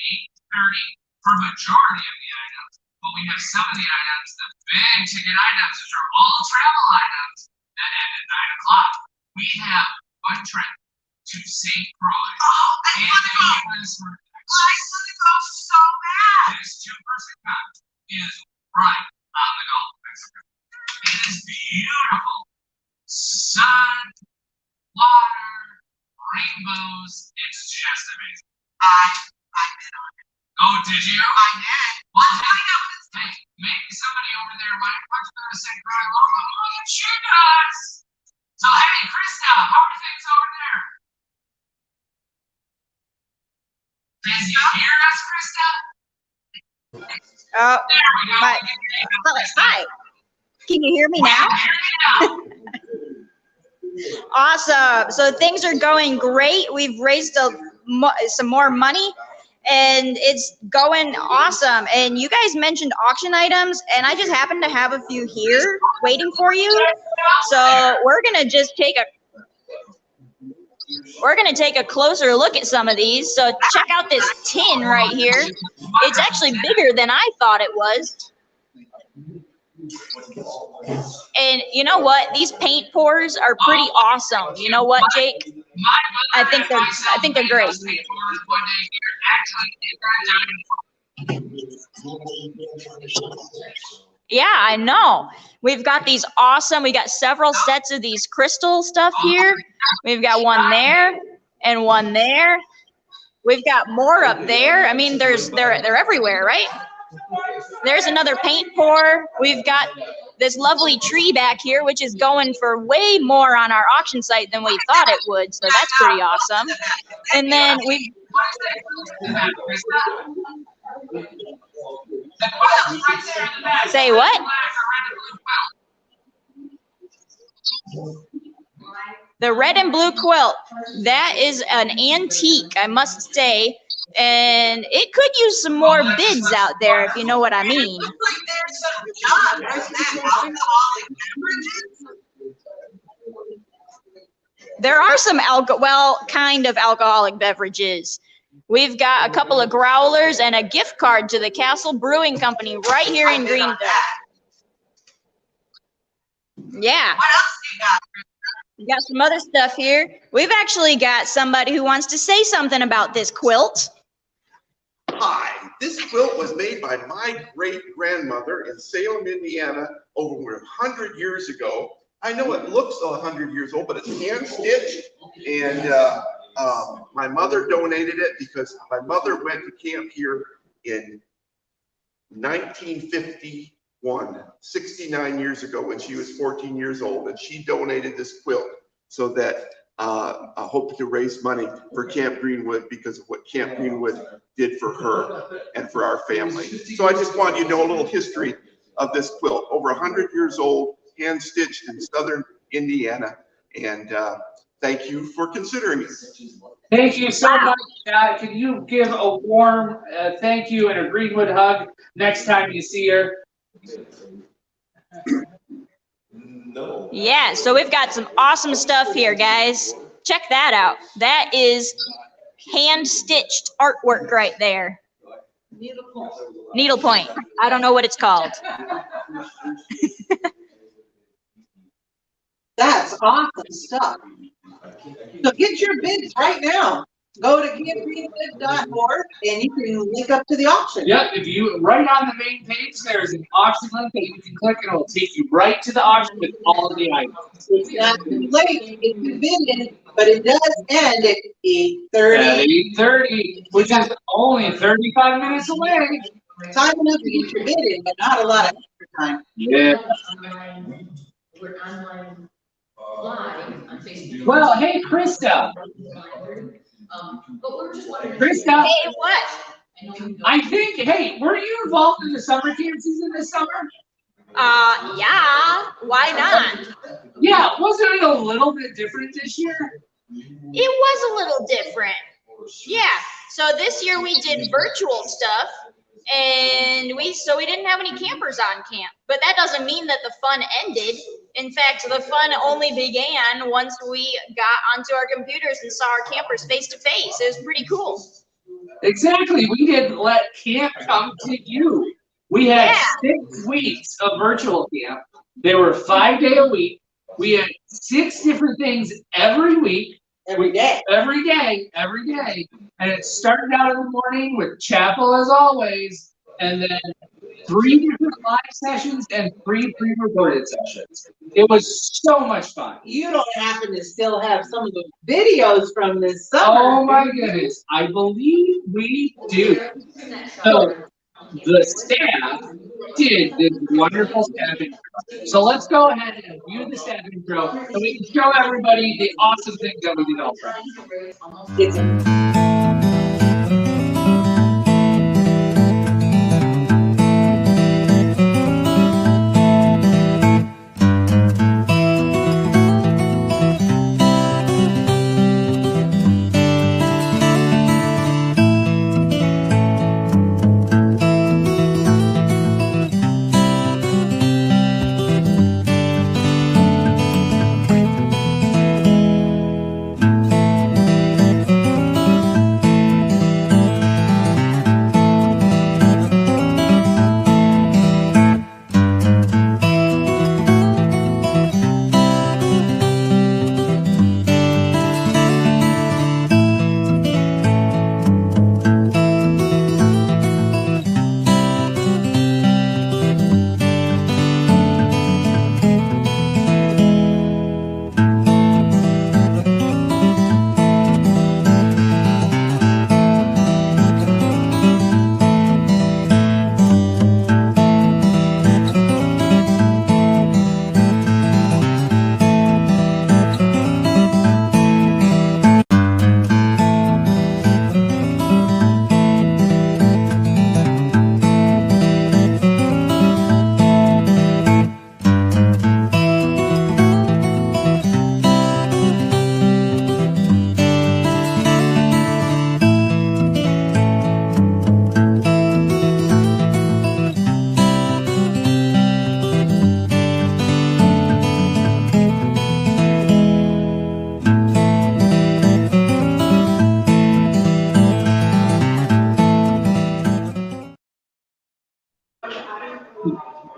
8:30 for majority of the items. But we have some of the items, the big ticket items, which are all travel items, that end at 9 o'clock. We have one trip to St. Croix. Oh, I want to go. I want to go so bad. This 2-person cup is right on the Gulf of Mexico. It is beautiful. Sun, water, rainbows. It's just amazing. I bid on it. Oh, did you? I did. Well, hey, maybe somebody over there might watch the St. Croix logo. Look at you guys. So, hey, Krista, how are things over there? Can you hear us, Krista? Oh, hi. Can you hear me now? Awesome. So things are going great. We've raised some more money, and it's going awesome. And you guys mentioned auction items, and I just happen to have a few here waiting for you. So we're gonna just take a closer look at some of these. So check out this tin right here. It's actually bigger than I thought it was. And you know what? These paint pours are pretty awesome. You know what, Jake? I think they're great. Yeah, I know. We've got these awesome, we got several sets of these crystal stuff here. We've got one there and one there. We've got more up there. I mean, they're everywhere, right? There's another paint pour. We've got this lovely tree back here, which is going for way more on our auction site than we thought it would. So that's pretty awesome. And then we say what? The red and blue quilt. That is an antique, I must say. And it could use some more bids out there, if you know what I mean. There are some kind of alcoholic beverages. We've got a couple of growlers and a gift card to the Castle Brewing Company right here in Greenville. Yeah. What else do you got? We got some other stuff here. We've actually got somebody who wants to say something about this quilt. Hi, this quilt was made by my great-grandmother in Salem, Indiana, over 100 years ago. I know it looks 100 years old, but it's hand-stitched, and my mother donated it because my mother went to camp here in 1951, 69 years ago when she was 14 years old, and she donated this quilt so that I hope to raise money for Camp Greenwood because of what Camp Greenwood did for her and for our family. So I just want you to know a little history of this quilt. Over 100 years old, hand-stitched in southern Indiana, and thank you for considering it. Thank you so much. Can you give a warm thank you and a Greenwood hug next time you see her? No. Yeah, so we've got some awesome stuff here, guys. Check that out. That is hand-stitched artwork right there. Needlepoint. I don't know what it's called. That's awesome stuff. So get your bids right now. Go to campgreenwood.org and you can link up to the auction. Yep, if you right on the main page, there's an auction link that you can click and it'll take you right to the auction with all of the items. It's not too late, it's been bidding, but it does end at 8:30. At 8:30, which is only 35 minutes away. Time enough to get your bid in, but not a lot of extra time. Yeah. We're online live on Facebook. Well, hey, Krista. But we're just wondering. Krista. Hey, what? I think, hey, were you involved in the summer camp season this summer? Yeah. Why not? Yeah, wasn't it a little bit different this year? It was a little different. Yeah. So this year we did virtual stuff, and we didn't have any campers on camp. But that doesn't mean that the fun ended. In fact, the fun only began once we got onto our computers and saw our campers face to face. It was pretty cool. Exactly. We didn't let camp come to you. We had 6 weeks of virtual camp. They were 5-day-a-week. We had 6 different things every week. Every day. Every day. And it started out in the morning with chapel as always, and then 3 different live sessions and 3 pre-recorded sessions. It was so much fun. You don't happen to still have some of the videos from this summer? Oh my goodness, I believe we do. So the staff did this wonderful staff intro. So let's go ahead and view the staff intro so we can show everybody the awesome things that we did all Friday.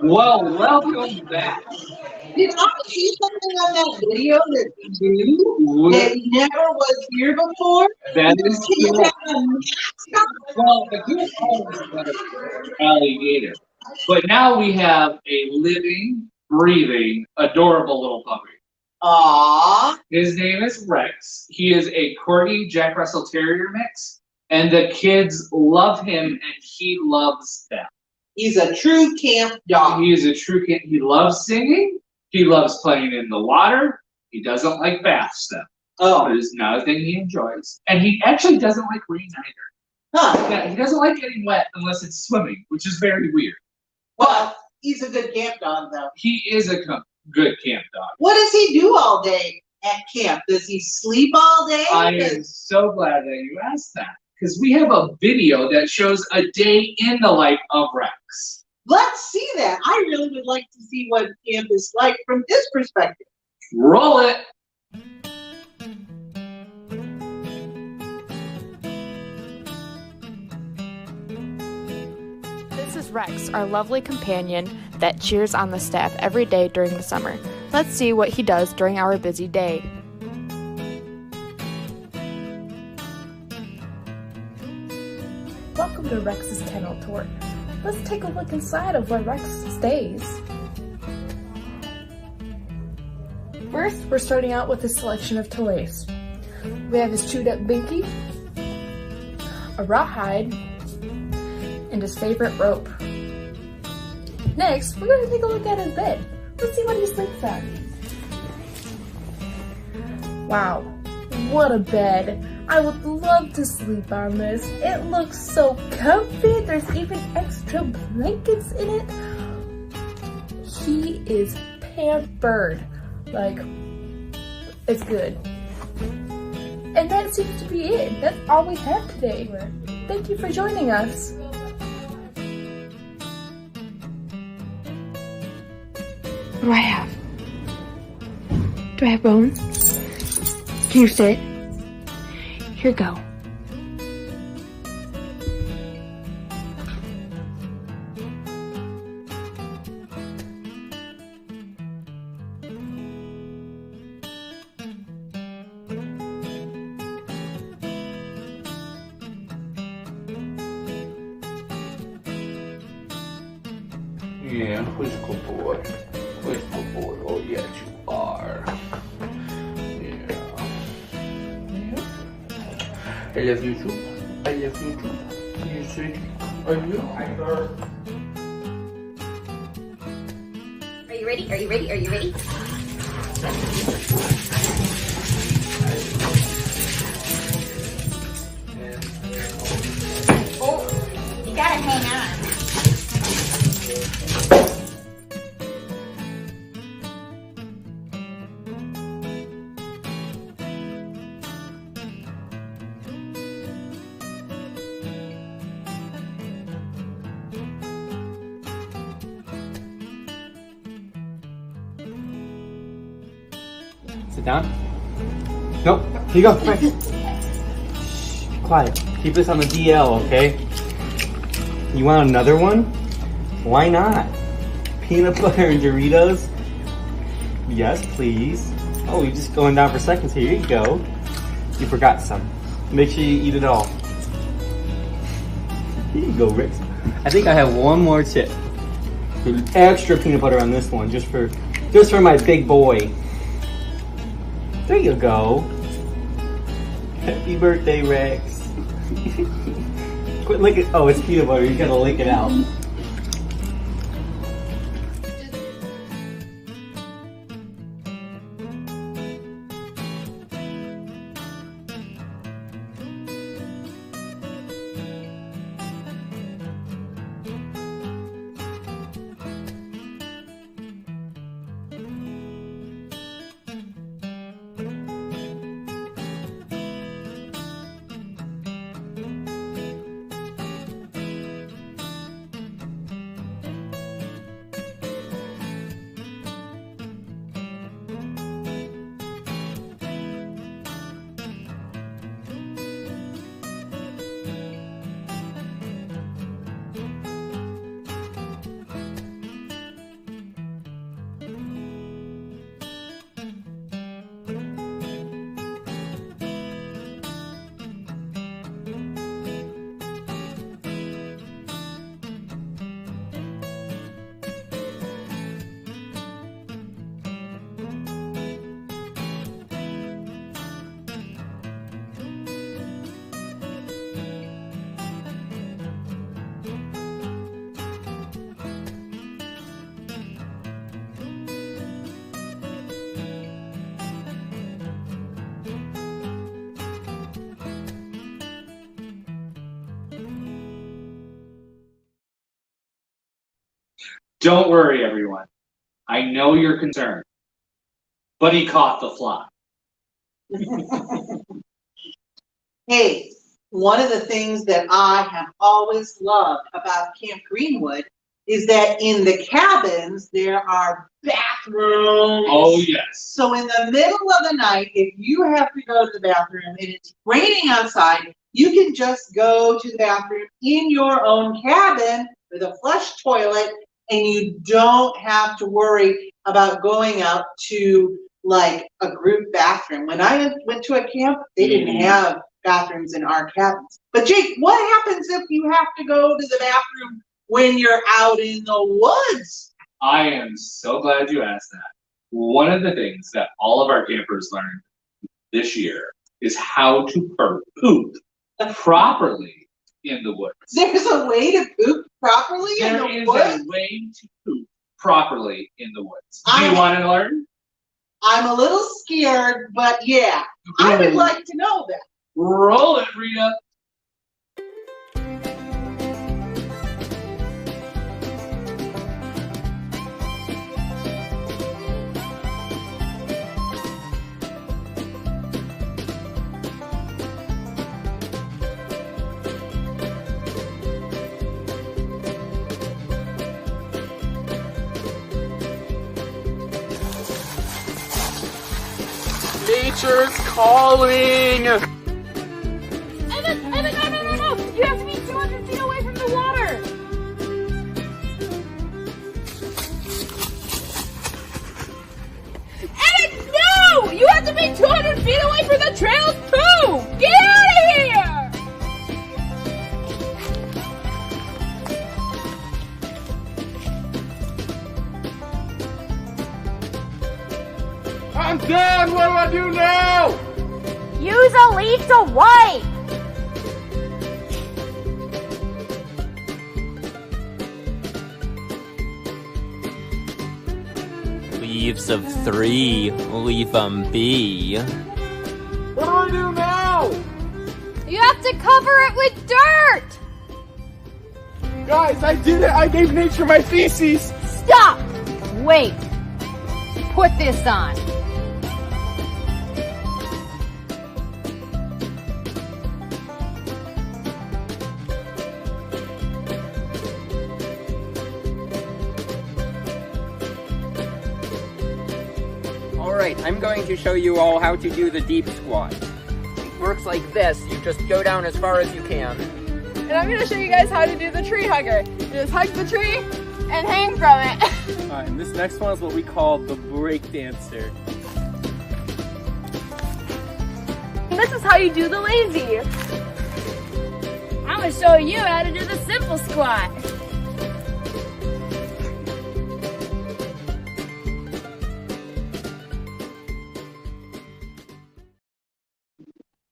Well, welcome back. Did I see something on that video that's new that never was here before? That is He correct. had a mask on? Well, the good always was alligator. But now we have a living, breathing, adorable little puppy. Aww. His name is Rex. He is a Corgi Jack Russell Terrier mix, and the kids love him, and he loves them. He's a true camp dog. He is a true camp. He loves singing. He loves playing in the water. He doesn't like baths, though. Oh. But it's not a thing he enjoys. And he actually doesn't like rain either. Huh. Yeah, he doesn't like getting wet unless it's swimming, which is very weird. Well, he's a good camp dog, though. He is a good camp dog. What does he do all day at camp? Does he sleep all day? I am so glad that you asked that, because we have a video that shows a day in the life of Rex. Let's see that. I really would like to see what camp is like from his perspective. Roll it. This is Rex, our lovely companion that cheers on the staff every day during the summer. Let's see what he does during our busy day. Welcome to Rex's Kennel Tour. Let's take a look inside of where Rex stays. First, we're starting out with a selection of toys. We have his chewed up binky, a rawhide, and his favorite rope. Next, we're going to take a look at his bed. Let's see what he sleeps on. Wow, what a bed. I would love to sleep on this. It looks so comfy. There's even extra blankets in it. He is pampered. Like, it's good. And that seems to be it. That's all we have today. Thank you for joining us. What do I have? Do I have bones? Can you sit? Here you go. Yeah, who's a good boy? Who's a good boy? Oh, yes, you are. Yeah. I love you too. I love you too. You see? Are you? Are you ready? Are you ready? Are you ready? Oh, you gotta hang on. Sit down. Nope. Here you go. Right. Shh, be quiet. Keep this on the DL, okay? You want another one? Why not? Peanut butter and Doritos? Yes, please. Oh, you're just going down for seconds. Here you go. You forgot some. Make sure you eat it all. Here you go, Rex. I think I have one more chip. Extra peanut butter on this one, just for my big boy. There you go. Happy birthday, Rex. Quit licking. Oh, it's peanut butter. You gotta lick it out. Don't worry, everyone. I know you're concerned, but he caught the fly. Hey, one of the things that I have always loved about Camp Greenwood is that in the cabins, there are bathrooms. Oh, yes. So in the middle of the night, if you have to go to the bathroom and it's raining outside, you can just go to the bathroom in your own cabin with a flush toilet, and you don't have to worry about going out to like a group bathroom. When I went to a camp, they didn't have bathrooms in our cabins. But Jake, what happens if you have to go to the bathroom when you're out in the woods? I am so glad you asked that. One of the things that all of our campers learned this year is how to poop properly in the woods. There's a way to poop properly in the woods? There is a way to poop properly in the woods. Do you want to learn? I'm a little scared, but yeah, I would like to know that. Roll it, Rita. Nature's calling! Evan, no! You have to be 200 feet away from the water! Evan, no! You have to be 200 feet away from the trail's poo! Get out of here! I'm done! What do I do now? Use a leaf to wipe! Leaves of 3, leave 'em be. What do I do now? You have to cover it with dirt! Guys, I did it! I gave nature my feces! Stop! Wait. Put this on. Alright, I'm going to show you all how to do the deep squat. It works like this. You just go down as far as you can. And I'm going to show you guys how to do the tree hugger. You just hug the tree and hang from it. Alright, and this next one is what we call the break dancer. And this is how you do the lazy. I'm gonna show you how to do the simple squat.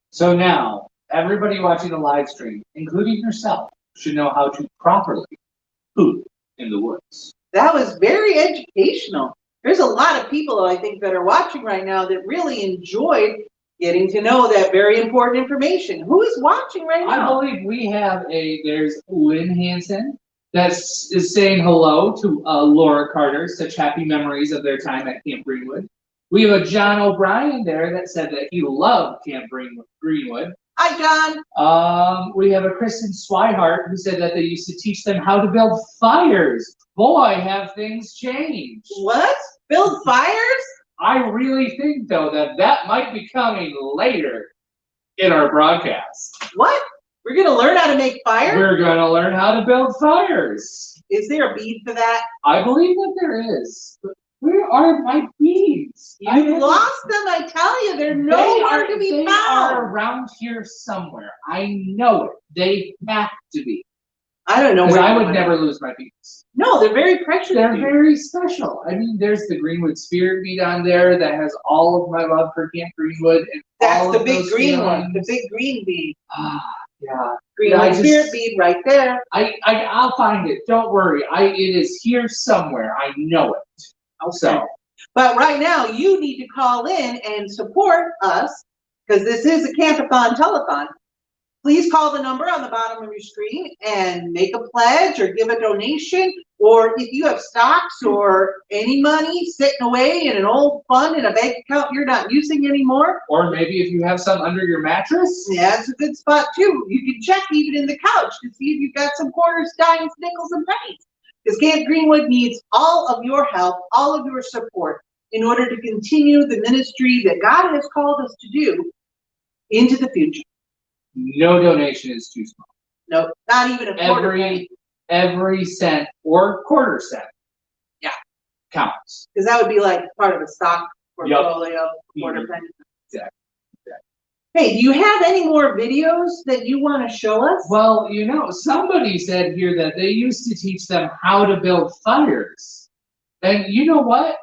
So now, everybody watching the live stream, including yourself, should know how to properly poop in the woods. That was very educational. There's a lot of people, I think, that are watching right now that really enjoyed getting to know that very important information. Who is watching right now? I believe we have there's Lynn Hansen that is saying hello to Laura Carter, such happy memories of their time at Camp Greenwood. We have a John O'Brien there that said that he loved Camp Greenwood. Hi, John. We have a Kristen Swihart who said that they used to teach them how to build fires. Boy, have things changed. What? Build fires? I really think, though, that might be coming later in our broadcast. What? We're going to learn how to make fire? We're going to learn how to build fires. Is there a bead for that? I believe that there is. But where are my beads? You lost them, I tell you. They're nowhere to be found. They are around here somewhere. I know it. They have to be. I don't know where. Because I would never lose my beads. No, they're very precious. They're very special. I mean, there's the Greenwood Spirit bead on there that has all of my love for Camp Greenwood. And that's the big green one, the big green bead. Yeah. Greenwood Spirit bead right there. I'll find it. Don't worry. It is here somewhere. I know it. Okay. So. But right now, you need to call in and support us because this is a Campathon telethon. Please call the number on the bottom of your screen and make a pledge or give a donation or if you have stocks or any money sitting away in an old fund in a bank account you're not using anymore. Or maybe if you have some under your mattress. Yeah, that's a good spot too. You can check even in the couch to see if you've got some quarters, dimes, nickels, and pennies. Because Camp Greenwood needs all of your help, all of your support in order to continue the ministry that God has called us to do into the future. No donation is too small. No, not even a quarter penny. Every cent or quarter cent. Yeah. Counts. Because that would be like part of a stock portfolio, quarter penny. Exactly. Hey, do you have any more videos that you want to show us? Well, you know, somebody said here that they used to teach them how to build fires. And you know what?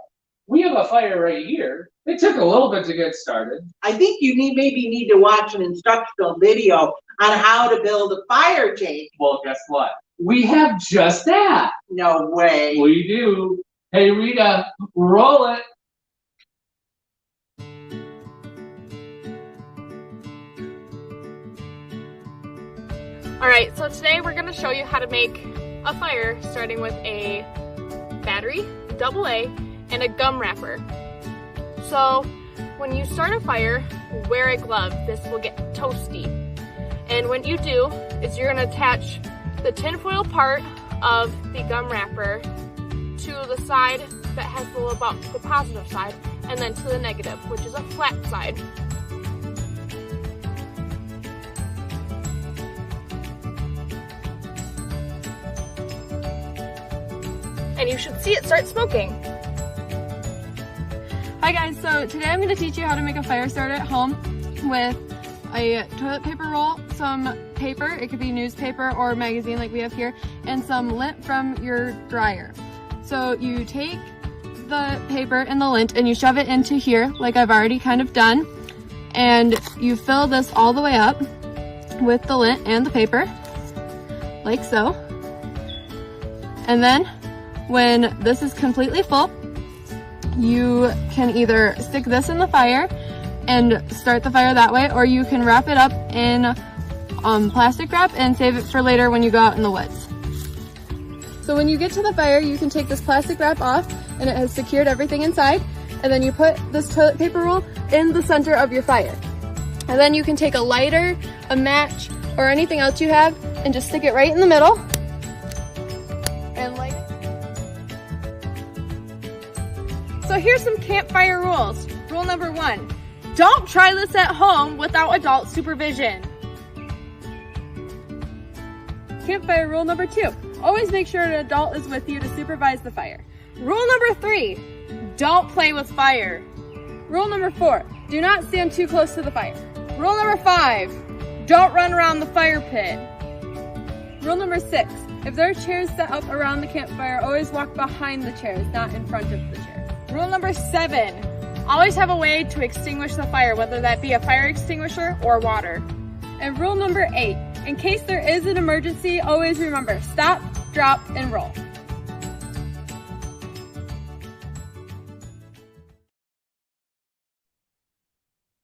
We have a fire right here. It took a little bit to get started. I think you maybe need to watch an instructional video on how to build a fire, Jake. Well, guess what? We have just that. No way. We do. Hey, Rita, roll it. All right, so today we're gonna show you how to make a fire starting with a battery, AA, and a gum wrapper. So when you start a fire, wear a glove. This will get toasty. And what you do is you're gonna attach the tinfoil part of the gum wrapper to the side that has the little bump, the positive side, and then to the negative, which is a flat side. And you should see it start smoking. Hi guys, so today I'm going to teach you how to make a fire starter at home with a toilet paper roll, some paper, it could be newspaper or magazine like we have here, and some lint from your dryer. So you take the paper and the lint and you shove it into here like I've already kind of done, and you fill this all the way up with the lint and the paper, like so. And then when this is completely full, you can either stick this in the fire and start the fire that way, or you can wrap it up in plastic wrap and save it for later when you go out in the woods. So when you get to the fire, you can take this plastic wrap off and it has secured everything inside, and then you put this toilet paper roll in the center of your fire. And then you can take a lighter, a match, or anything else you have and just stick it right in the middle and light it. So here's some campfire rules. Rule number 1, don't try this at home without adult supervision. Campfire rule number 2, always make sure an adult is with you to supervise the fire. Rule number 3, don't play with fire. Rule number 4, do not stand too close to the fire. Rule number 5, don't run around the fire pit. Rule number 6, if there are chairs set up around the campfire, always walk behind the chairs, not in front of the chairs. Rule number 7, always have a way to extinguish the fire, whether that be a fire extinguisher or water. And rule number 8, in case there is an emergency, always remember, stop, drop, and roll.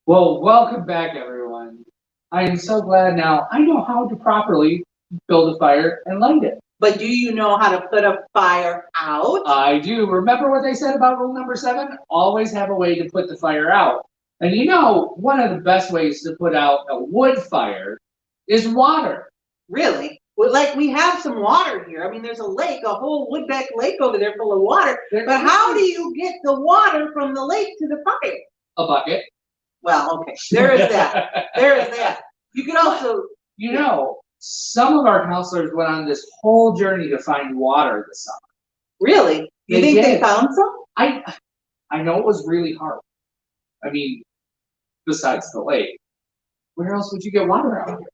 Well, welcome back, everyone. I am so glad now I know how to properly build a fire and light it. But do you know how to put a fire out? I do. Remember what they said about rule number 7? Always have a way to put the fire out. And you know, one of the best ways to put out a wood fire is water. Really? Well, like we have some water here. I mean, there's a lake, a whole Woodbeck lake over there full of water. But how do you get the water from the lake to the fire? A bucket. Well, okay. There is that. There is that. You can also... You know, some of our counselors went on this whole journey to find water this summer. Really? You think they found some? I know it was really hard. I mean, besides the lake, where else would you get water out of here?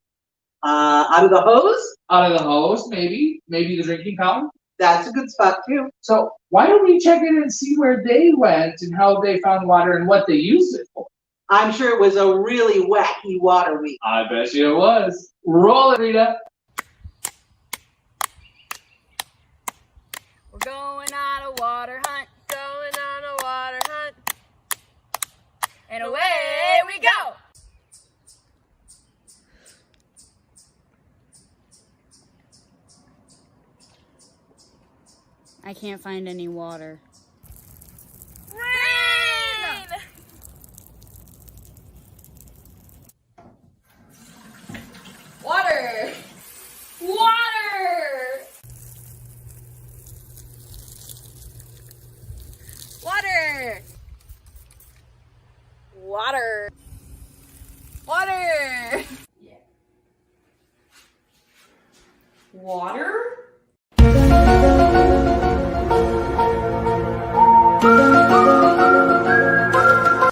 Out of the hose? Out of the hose, maybe. Maybe the drinking fountain. That's a good spot too. So why don't we check in and see where they went and how they found water and what they used it for? I'm sure it was a really wacky water week. I bet you it was. Roll it, Rita. We're going on a water hunt, going on a water hunt, and away we go! I can't find any water. Rain! Water! Water! Water! Water! Water! Water?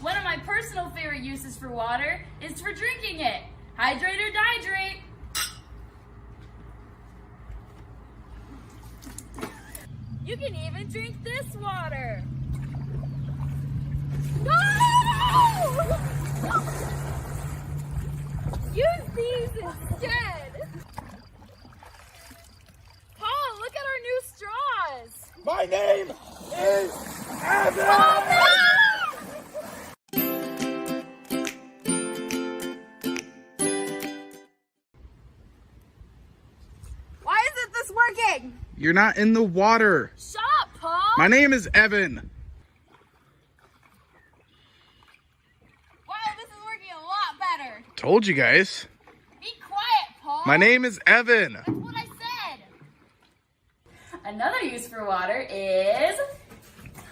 One of my personal favorite uses for water is for drinking it. Hydrate or dehydrate. You can even drink this water. No! Use these instead. Paul, look at our new straws. My name is Evan! Oh, no! Why isn't this working? You're not in the water. Shut up, Paul. My name is Evan. Wow, this is working a lot better. Told you guys. Be quiet, Paul. My name is Evan. That's what I said. Another use for water is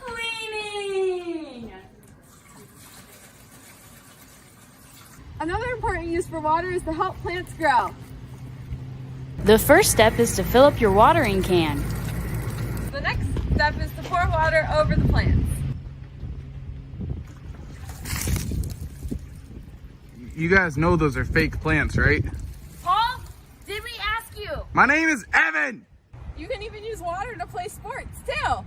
cleaning. Another important use for water is to help plants grow. The first step is to fill up your watering can. The next step is to pour water over the plants. You guys know those are fake plants, right? Paul, did we ask you? My name is Evan. You can even use water to play sports too.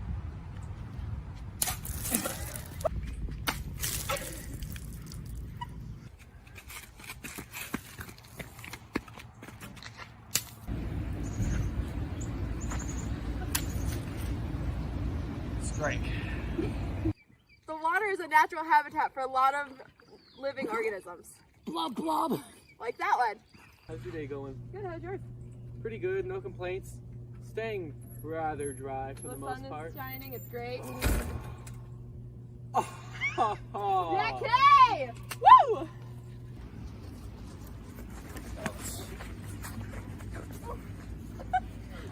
Strike. The water is a natural habitat for a lot of living organisms. Blob, blob. Like that one. How's your day going? Good, how's yours? Pretty good, no complaints. Staying rather dry for the most part. The sun is shining, it's great. Yeah, Kay! Woo!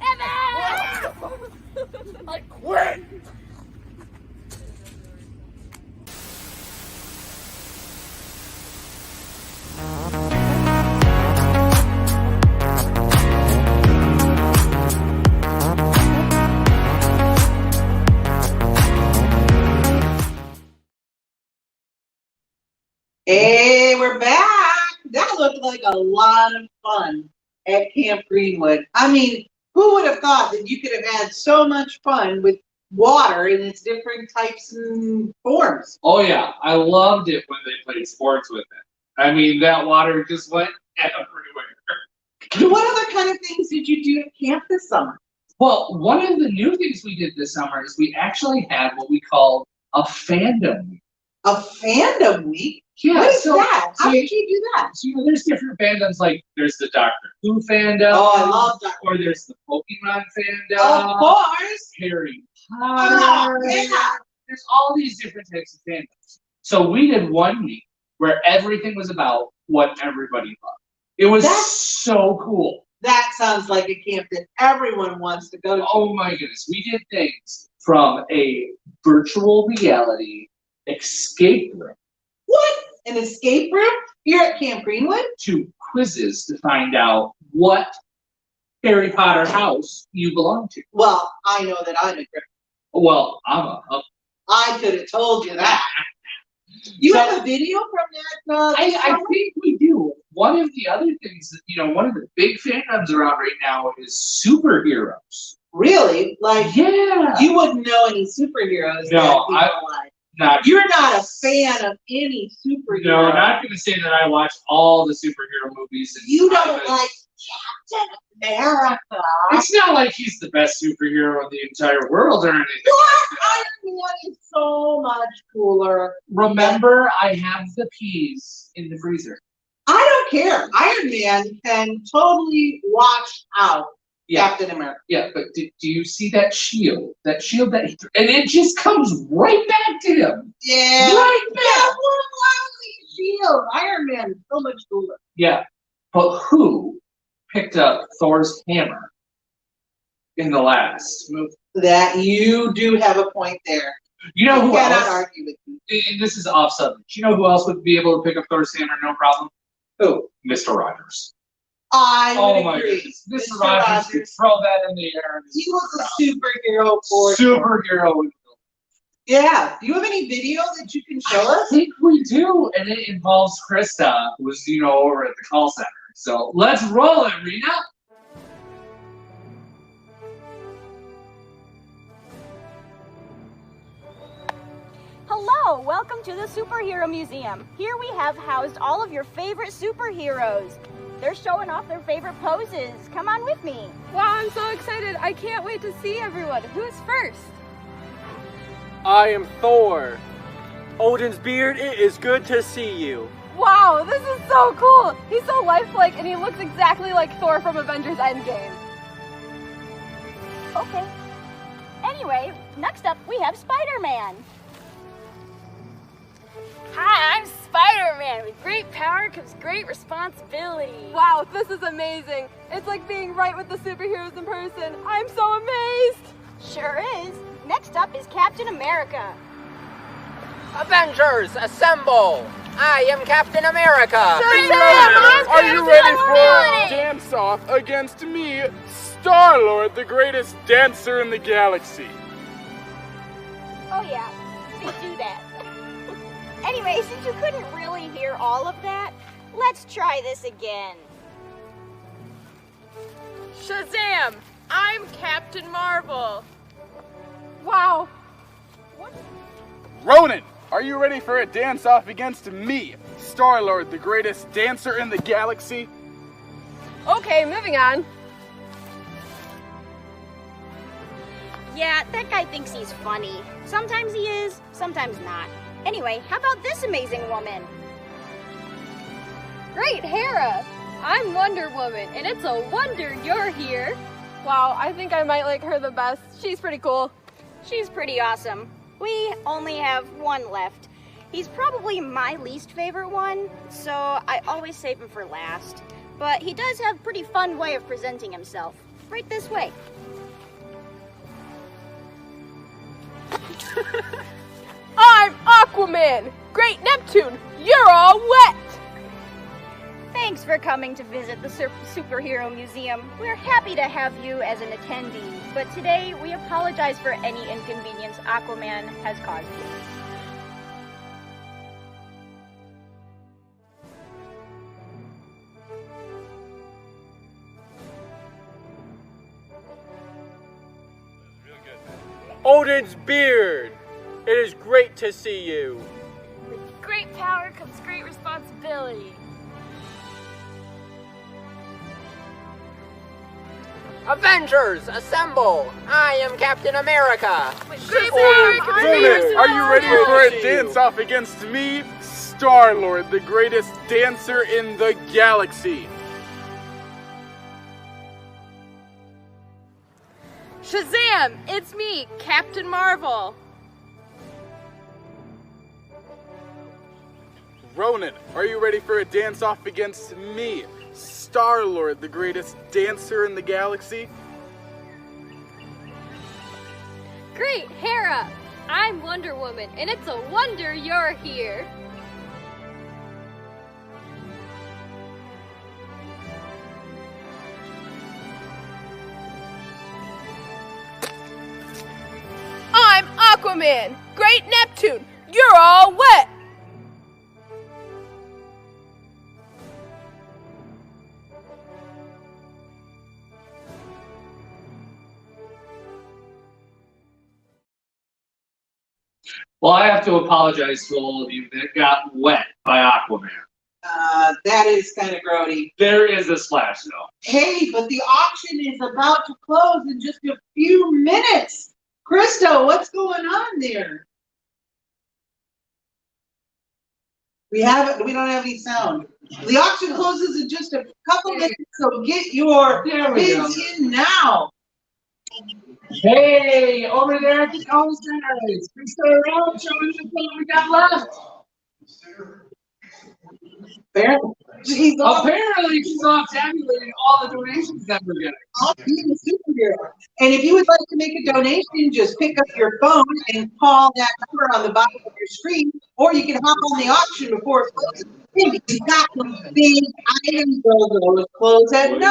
Evan! I quit! Hey, we're back. That looked like a lot of fun at Camp Greenwood. I mean, who would have thought that you could have had so much fun with water in its different types and forms? Oh yeah, I loved it when they played sports with it. I mean, that water just went everywhere. What other kind of things did you do at camp this summer? Well, one of the new things we did this summer is we actually had what we called a fandom week. A fandom week? Yeah, what is so- that? How so did you do that? So, you know, there's different fandoms, like there's the Doctor Who fandom. Oh, I love that. Or there's the Pokemon fandom. Of course. Harry Oh, Potter. yeah. There's all these different types of fandoms. So we did 1 week where everything was about what everybody loved. It was so cool. That sounds like a camp that everyone wants to go to. Oh my goodness. We did things from a virtual reality escape room. What? An escape room here at Camp Greenwood? To quizzes to find out what Harry Potter house you belong to. Well, I know that I'm a Gryffindor. Well, I'm a Hufflepuff. I could have told you that. You have a video from that? I think we do. One of the other things that, you know, one of the big fandoms around right now is superheroes. Really? Like, yeah. You wouldn't know any superheroes. No, You're not a fan of any superhero. No, I'm not going to say that I watch all the superhero movies. You don't like Captain America. It's not like he's the best superhero in the entire world or anything. What? Iron Man is so much cooler. Remember, I have the peas in the freezer. I don't care. Iron Man can totally wash out Yeah. Captain America. Yeah, but do you see that shield? That shield that he threw, and it just comes right back to him. Yeah. Right Yeah, back. what a lousy shield. Iron Man is so much cooler. Yeah, but who picked up Thor's hammer in the last movie? That you do have a point there. You know who cannot else? argue with you. This is off subject. You know who else would be able to pick up Thor's hammer, no problem? Who? Mr. Rogers. I would Oh my agree. goodness. Mr. Rogers could throw that in the air. And He was a superhero for superhero. Yeah. Do you have any video that you can show I us? think we do, and it involves Krista, who's over at the call center. So let's roll it, Rena. Hello, welcome to the Superhero Museum. Here we have housed all of your favorite superheroes. They're showing off their favorite poses. Come on with me. Wow, I'm so excited. I can't wait to see everyone. Who's first? I am Thor. Odin's beard, it is good to see you. Wow, this is so cool. He's so lifelike and he looks exactly like Thor from Avengers Endgame. Okay. Anyway, next up we have Spider-Man. Hi, I'm Spider-Man. With great power comes great responsibility. Wow, this is amazing. It's like being right with the superheroes in person. I'm so amazed. Sure is. Next up is Captain America. Avengers, assemble! I am Captain America! Are you ready for a dance-off against me, Star-Lord, the greatest dancer in the galaxy? Oh yeah, we do that. Anyway, since you couldn't really hear all of that, let's try this again. Shazam! I'm Captain Marvel. Wow. Ronan, are you ready for a dance-off against me, Star-Lord, the greatest dancer in the galaxy? Okay, moving on. Yeah, that guy thinks he's funny. Sometimes he is, sometimes not. Anyway, how about this amazing woman? Great, Hera! I'm Wonder Woman, and it's a wonder you're here. Wow, I think I might like her the best. She's pretty cool. She's pretty awesome. We only have one left. He's probably my least favorite one, so I always save him for last. But he does have a pretty fun way of presenting himself. Right this way. I'm Aquaman. Great Neptune, you're all wet. Thanks for coming to visit the Superhero Museum. We're happy to have you as an attendee, but today we apologize for any inconvenience Aquaman has caused you. Odin's beard, it is great to see you. With great power comes great responsibility. Avengers, assemble! I am Captain America! Ronan, are you ready for a dance-off against me, Star-Lord, the greatest dancer in the galaxy? Shazam! It's me, Captain Marvel. Ronan, are you ready for a dance-off against me, Star-Lord, the greatest dancer in the galaxy? Great, Hera! I'm Wonder Woman, and it's a wonder you're here. I'm Aquaman. Great Neptune, you're all wet. Well, I have to apologize to all of you that got wet by Aquaman. That is kind of grody. There is a splash, though. Hey, but the auction is about to close in just a few minutes. Krista, what's going on there? We don't have any sound. The auction closes in just a couple minutes, so get your bids in now. Hey, over there at the call centers, we stay around showing us what we got left. Apparently, he's off tabulating all the donations that we're getting. He's a superhero. And if you would like to make a donation, just pick up your phone and call that number on the bottom of your screen, or you can hop on the auction before it closes. Hey, we got some big items, those close at 9.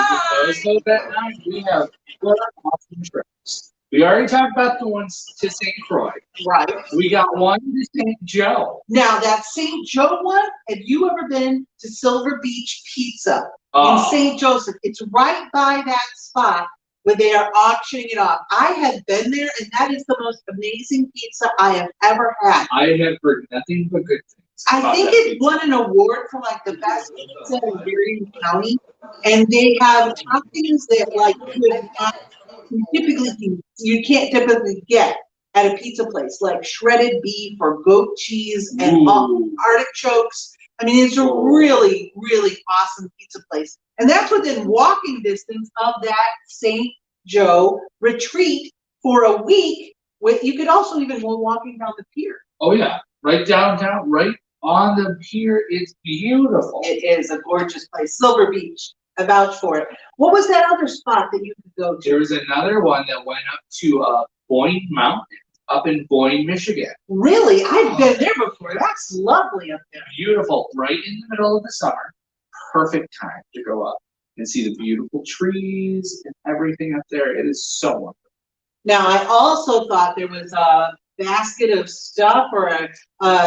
We have 4 awesome trips. We already talked about the ones to St. Croix. Right. We got one to St. Joe. Now, that St. Joe one, have you ever been to Silver Beach Pizza in St. Joseph? It's right by that spot where they are auctioning it off. I have been there, and that is the most amazing pizza I have ever had. I have heard nothing but good things. I think it won an award for like the best pizza in Marion County, and they have toppings that like you can't typically get at a pizza place, like shredded beef or goat cheese and artichokes. I mean, it's a really, really awesome pizza place, and that's within walking distance of that St. Joe retreat for a week. You could also even go walking down the pier. Oh yeah, right downtown, right on the pier. It's beautiful. It is a gorgeous place. Silver Beach. I vouch for it. What was that other spot that you could go to? There was another one that went up to Boyne Mountain, up in Boyne, Michigan. Really? I've been there before. That's lovely up there. Beautiful. Right in the middle of the summer. Perfect time to go up and see the beautiful trees and everything up there. It is so wonderful. Now, I also thought there was a basket of stuff or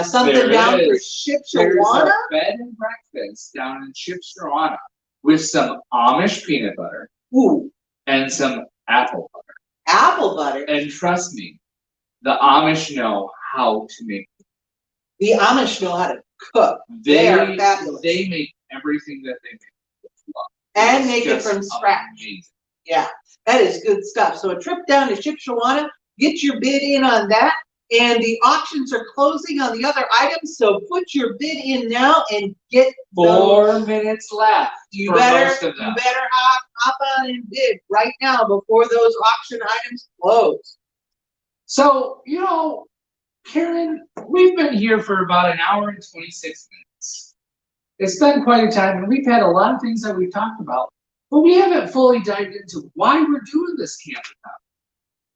something down for Shipshawana. There's a bed and breakfast down in Shipshawana with some Amish peanut butter. Ooh. And some apple butter. Apple butter? And trust me, the Amish know how to make it. The Amish know how to cook. They are fabulous. They make everything that they make with love. And make it from scratch. Amazing. Yeah, that is good stuff. So a trip down to Shipshawana, get your bid in on that. And the auctions are closing on the other items, so put your bid in now and get 4 minutes left. You better hop on and bid right now before those auction items close. So, Karen, we've been here for about an hour and 26 minutes. It's been quite a time, and we've had a lot of things that we've talked about, but we haven't fully dived into why we're doing this Campathon.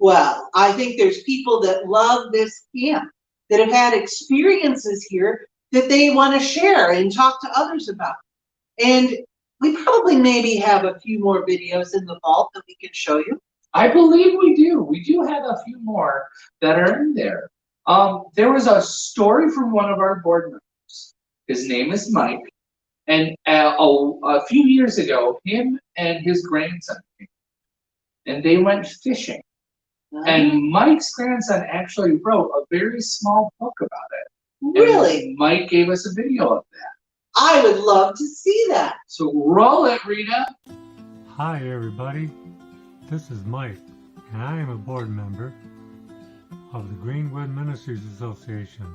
Well, I think there's people that love this camp, that have had experiences here that they want to share and talk to others about. And we probably maybe have a few more videos in the vault that we can show you. I believe we do. We do have a few more that are in there. There was a story from one of our board members. His name is Mike. And a few years ago, him and his grandson came, and they went fishing. And Mike's grandson actually wrote a very small book about it. Really? And Mike gave us a video of that. I would love to see that. So roll it, Rita. Hi, everybody. This is Mike, and I am a board member of the Greenwood Ministries Association,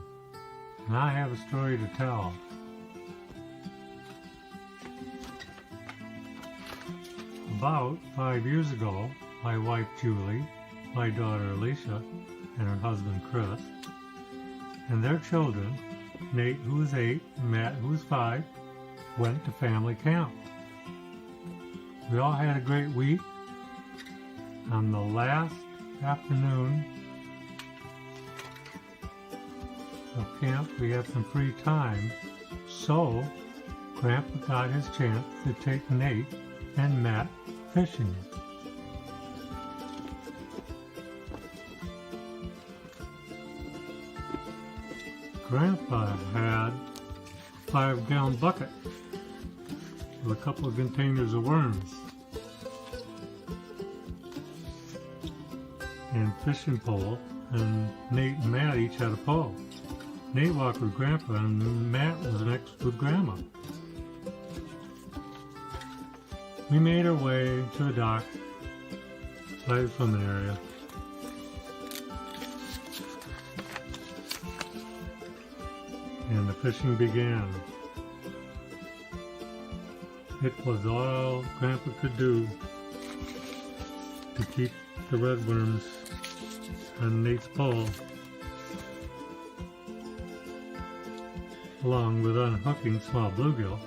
and I have a story to tell. About 5 years ago, my wife Julie, my daughter Alicia, and her husband Chris, and their children, Nate, who is 8, and Matt, who is 5, went to family camp. We all had a great week. On the last afternoon of camp, we had some free time, so Grandpa got his chance to take Nate and Matt fishing. Grandpa had a 5-gallon bucket with a couple of containers of worms and fishing pole, and Nate and Matt each had a pole. Nate walked with Grandpa and Matt was next with Grandma. We made our way to the dock by the swimming area. and the fishing began. It was all Grandpa could do to keep the redworms on Nate's pole, along with unhooking small bluegill,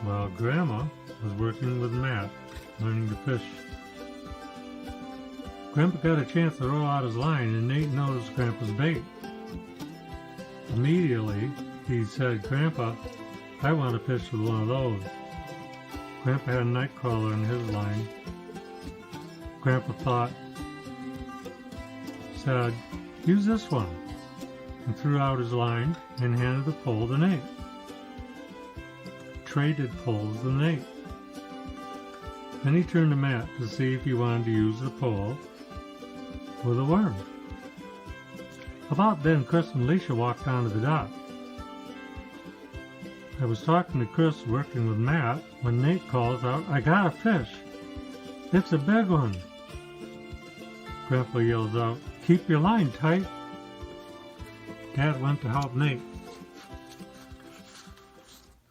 while Grandma was working with Matt, learning to fish. Grandpa got a chance to throw out his line, and Nate noticed Grandpa's bait. Immediately, he said, "Grandpa, I want to fish with one of those." Grandpa had a nightcrawler in his line. Grandpa said, "Use this one," and threw out his line and handed the pole to Nate. Traded poles with Nate. Then he turned to Matt to see if he wanted to use the pole with a worm. About then, Chris and Alicia walked onto the dock. I was talking to Chris, working with Matt, when Nate calls out, "I got a fish. It's a big one." Grandpa yells out, "Keep your line tight." Dad went to help Nate.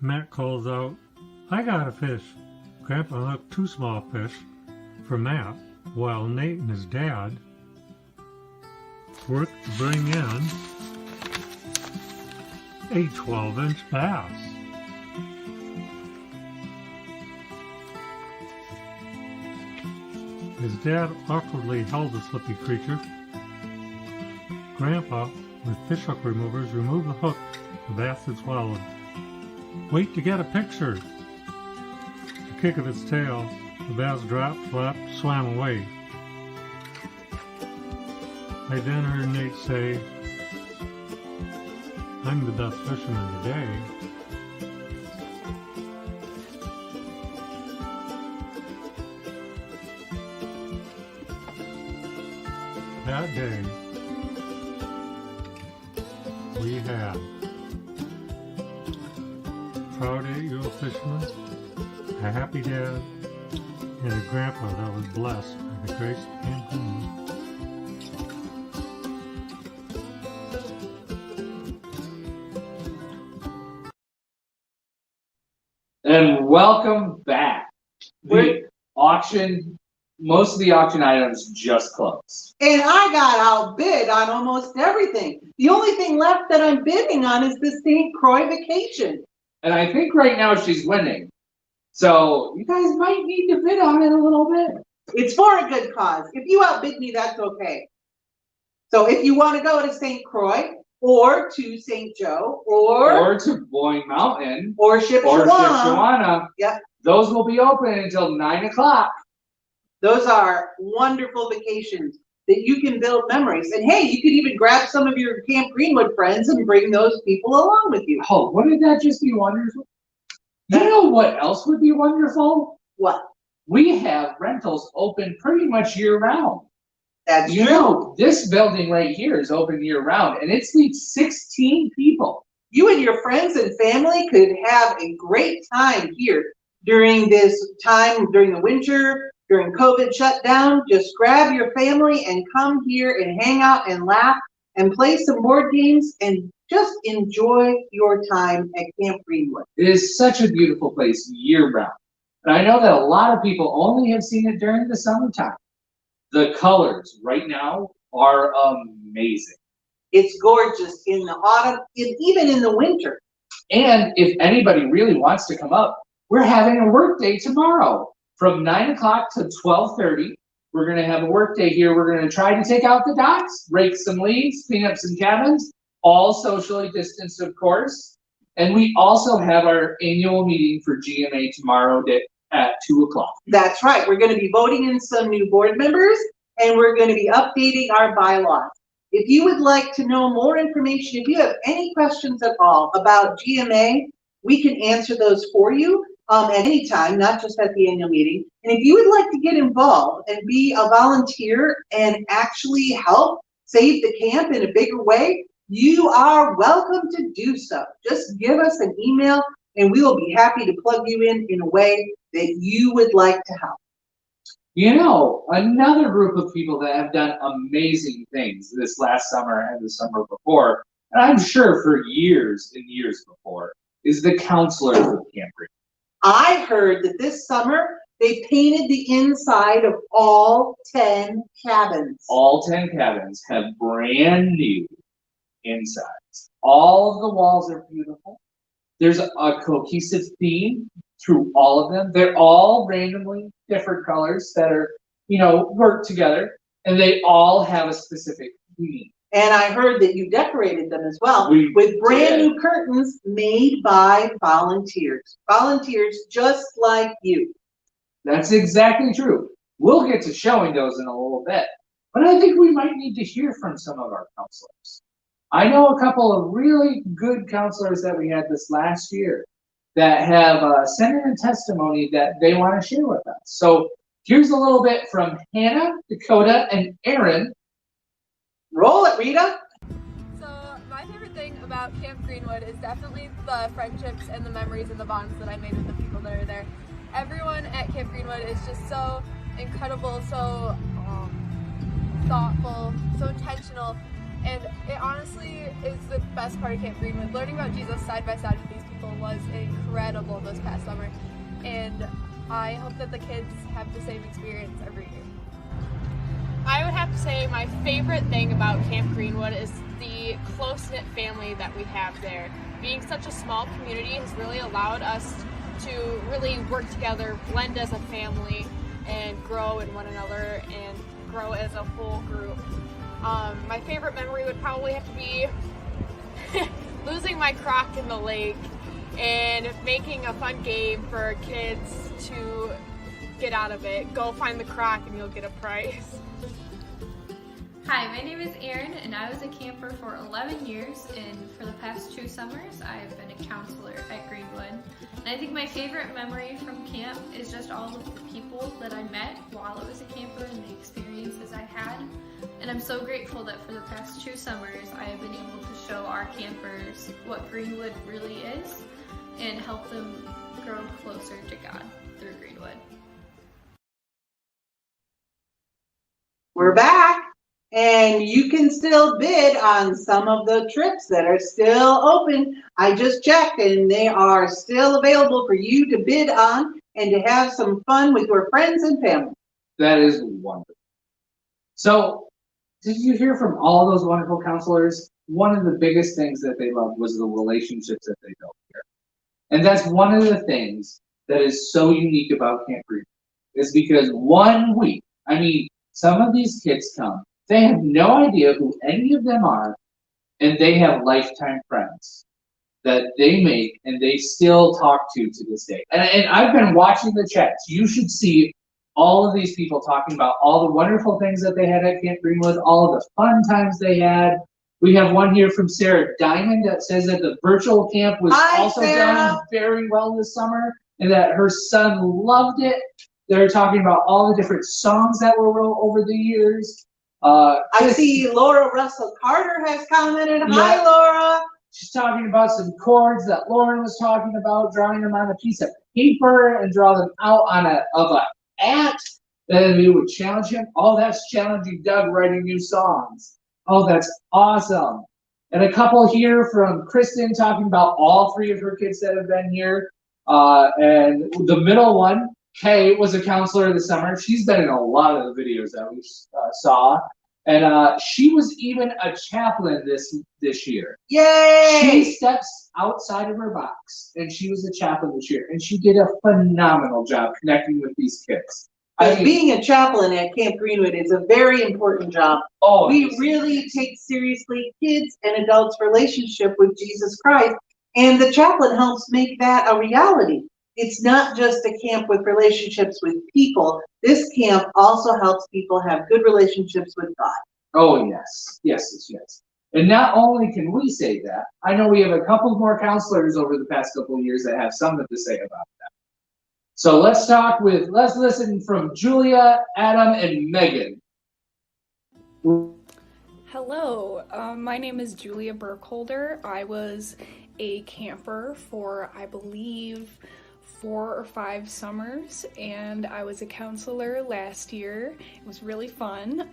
Matt calls out, "I got a fish." Grandpa hooked 2 small fish for Matt, while Nate and his dad worked to bring in a 12-inch bass. His dad awkwardly held the slippy creature. Grandpa, with fishhook removers, removed the hook the bass had swallowed. "Wait to get a picture." The kick of its tail, the bass dropped, flapped, swam away. I then heard Nate say, "I'm the best fisherman today." That day, we had a proud 8-year-old fisherman, a happy dad, and a grandpa that was blessed by the grace of Campathon. And welcome back. The auction, most of the auction items just closed. And I got outbid on almost everything. The only thing left that I'm bidding on is the St. Croix vacation. And I think right now she's winning. So you guys might need to bid on it a little bit. It's for a good cause. If you outbid me, that's okay. So if you want to go to St. Croix, or to St. Joe, or to Boyne Mountain, or Shipshewana, yep, those will be open until 9 o'clock. Those are wonderful vacations that you can build memories. And hey, you could even grab some of your Camp Greenwood friends and bring those people along with you. Oh, wouldn't that just be wonderful? You know what else would be wonderful? What? We have rentals open pretty much year round. That's you know, this building right here is open year round, and it seats 16 people. You and your friends and family could have a great time here during this time, during the winter, during COVID shutdown. Just grab your family and come here and hang out and laugh and play some board games and just enjoy your time at Camp Greenwood. It is such a beautiful place year round. And I know that a lot of people only have seen it during the summertime. The colors right now are amazing. It's gorgeous in the autumn, and even in the winter. And if anybody really wants to come up, we're having a work day tomorrow from 9 o'clock to 12:30. We're going to have a work day here. We're going to try to take out the docks, rake some leaves, clean up some cabins, all socially distanced, of course. And we also have our annual meeting for GMA tomorrow at 2 o'clock. That's right. We're going to be voting in some new board members, and we're going to be updating our bylaws. If you would like to know more information, if you have any questions at all about GMA, we can answer those for you at any time, not just at the annual meeting. And if you would like to get involved and be a volunteer and actually help save the camp in a bigger way, you are welcome to do so. Just give us an email, and we will be happy to plug you in a way that you would like to help. You know, another group of people that have done amazing things this last summer and the summer before and I'm sure for years and years before, is the counselor for Camp Green. I heard that this summer they painted the inside of all 10 cabins. All 10 cabins have brand new insides. All of the walls are beautiful. There's a cohesive theme through all of them. They're all randomly different colors that are, work together, and they all have a specific theme. And I heard that you decorated them as well with brand new curtains made by volunteers. Volunteers just like you. That's exactly true. We'll get to showing those in a little bit, but I think we might need to hear from some of our counselors. I know a couple of really good counselors that we had this last year that have sent in a testimony that they want to share with us. So here's a little bit from Hannah, Dakota, and Aaron. Roll it, Rita. So my favorite thing about Camp Greenwood is definitely the friendships and the memories and the bonds that I made with the people that are there. Everyone at Camp Greenwood is just so incredible, so thoughtful, so intentional, and it honestly is the best part of Camp Greenwood. Learning about Jesus side by side with these people was incredible this past summer, and I hope that the kids have the same experience every year. I would have to say my favorite thing about Camp Greenwood is the close-knit family that we have there. Being such a small community has really allowed us to really work together, blend as a family, and grow in one another and grow as a whole group. My favorite memory would probably have to be losing my crock in the lake and making a fun game for kids to get out of it. Go find the crock and you'll get a prize. Hi, my name is Erin, and I was a camper for 11 years, and for the past 2 summers, I have been a counselor at Greenwood. And I think my favorite memory from camp is just all of the people that I met while I was a camper and the experiences I had. And I'm so grateful that for the past 2 summers, I have been able to show our campers what Greenwood really is and help them grow closer to God through Greenwood. We're back. And you can still bid on some of the trips that are still open. I just checked and they are still available for you to bid on and to have some fun with your friends and family. That is wonderful. So, did you hear from all those wonderful counselors? One of the biggest things that they loved was the relationships that they built here. And that's one of the things that is so unique about Camp Greenwood, is because 1 week, some of these kids come, they have no idea who any of them are, and they have lifetime friends that they make and they still talk to this day. And I've been watching the chats. You should see all of these people talking about all the wonderful things that they had at Camp Greenwood, all of the fun times they had. We have one here from Sarah Diamond that says that the virtual camp was done very well this summer and that her son loved it. They're talking about all the different songs that were wrote over the years. I see Laura Russell Carter has commented. Hi, Laura. She's talking about some chords that Lauren was talking about, drawing them on a piece of paper and draw them out on a hat. Then we would challenge him. Oh, that's challenging Doug writing new songs. Oh, that's awesome. And a couple here from Kristen talking about all 3 of her kids that have been here. And the middle one, Kay, was a counselor this summer. She's been in a lot of the videos that we saw. And she was even a chaplain this year. Yay! She steps outside of her box, and she was a chaplain this year. And she did a phenomenal job connecting with these kids. Being a chaplain at Camp Greenwood is a very important job. We really take seriously kids and adults' relationship with Jesus Christ, and the chaplain helps make that a reality. It's not just a camp with relationships with people. This camp also helps people have good relationships with God. Oh, yes. Yes. And not only can we say that, I know we have a couple more counselors over the past couple of years that have something to say about that. So let's listen from Julia, Adam, and Megan. Hello, my name is Julia Burkholder. I was a camper for, I believe, 4 or 5 summers, and I was a counselor last year. It was really fun.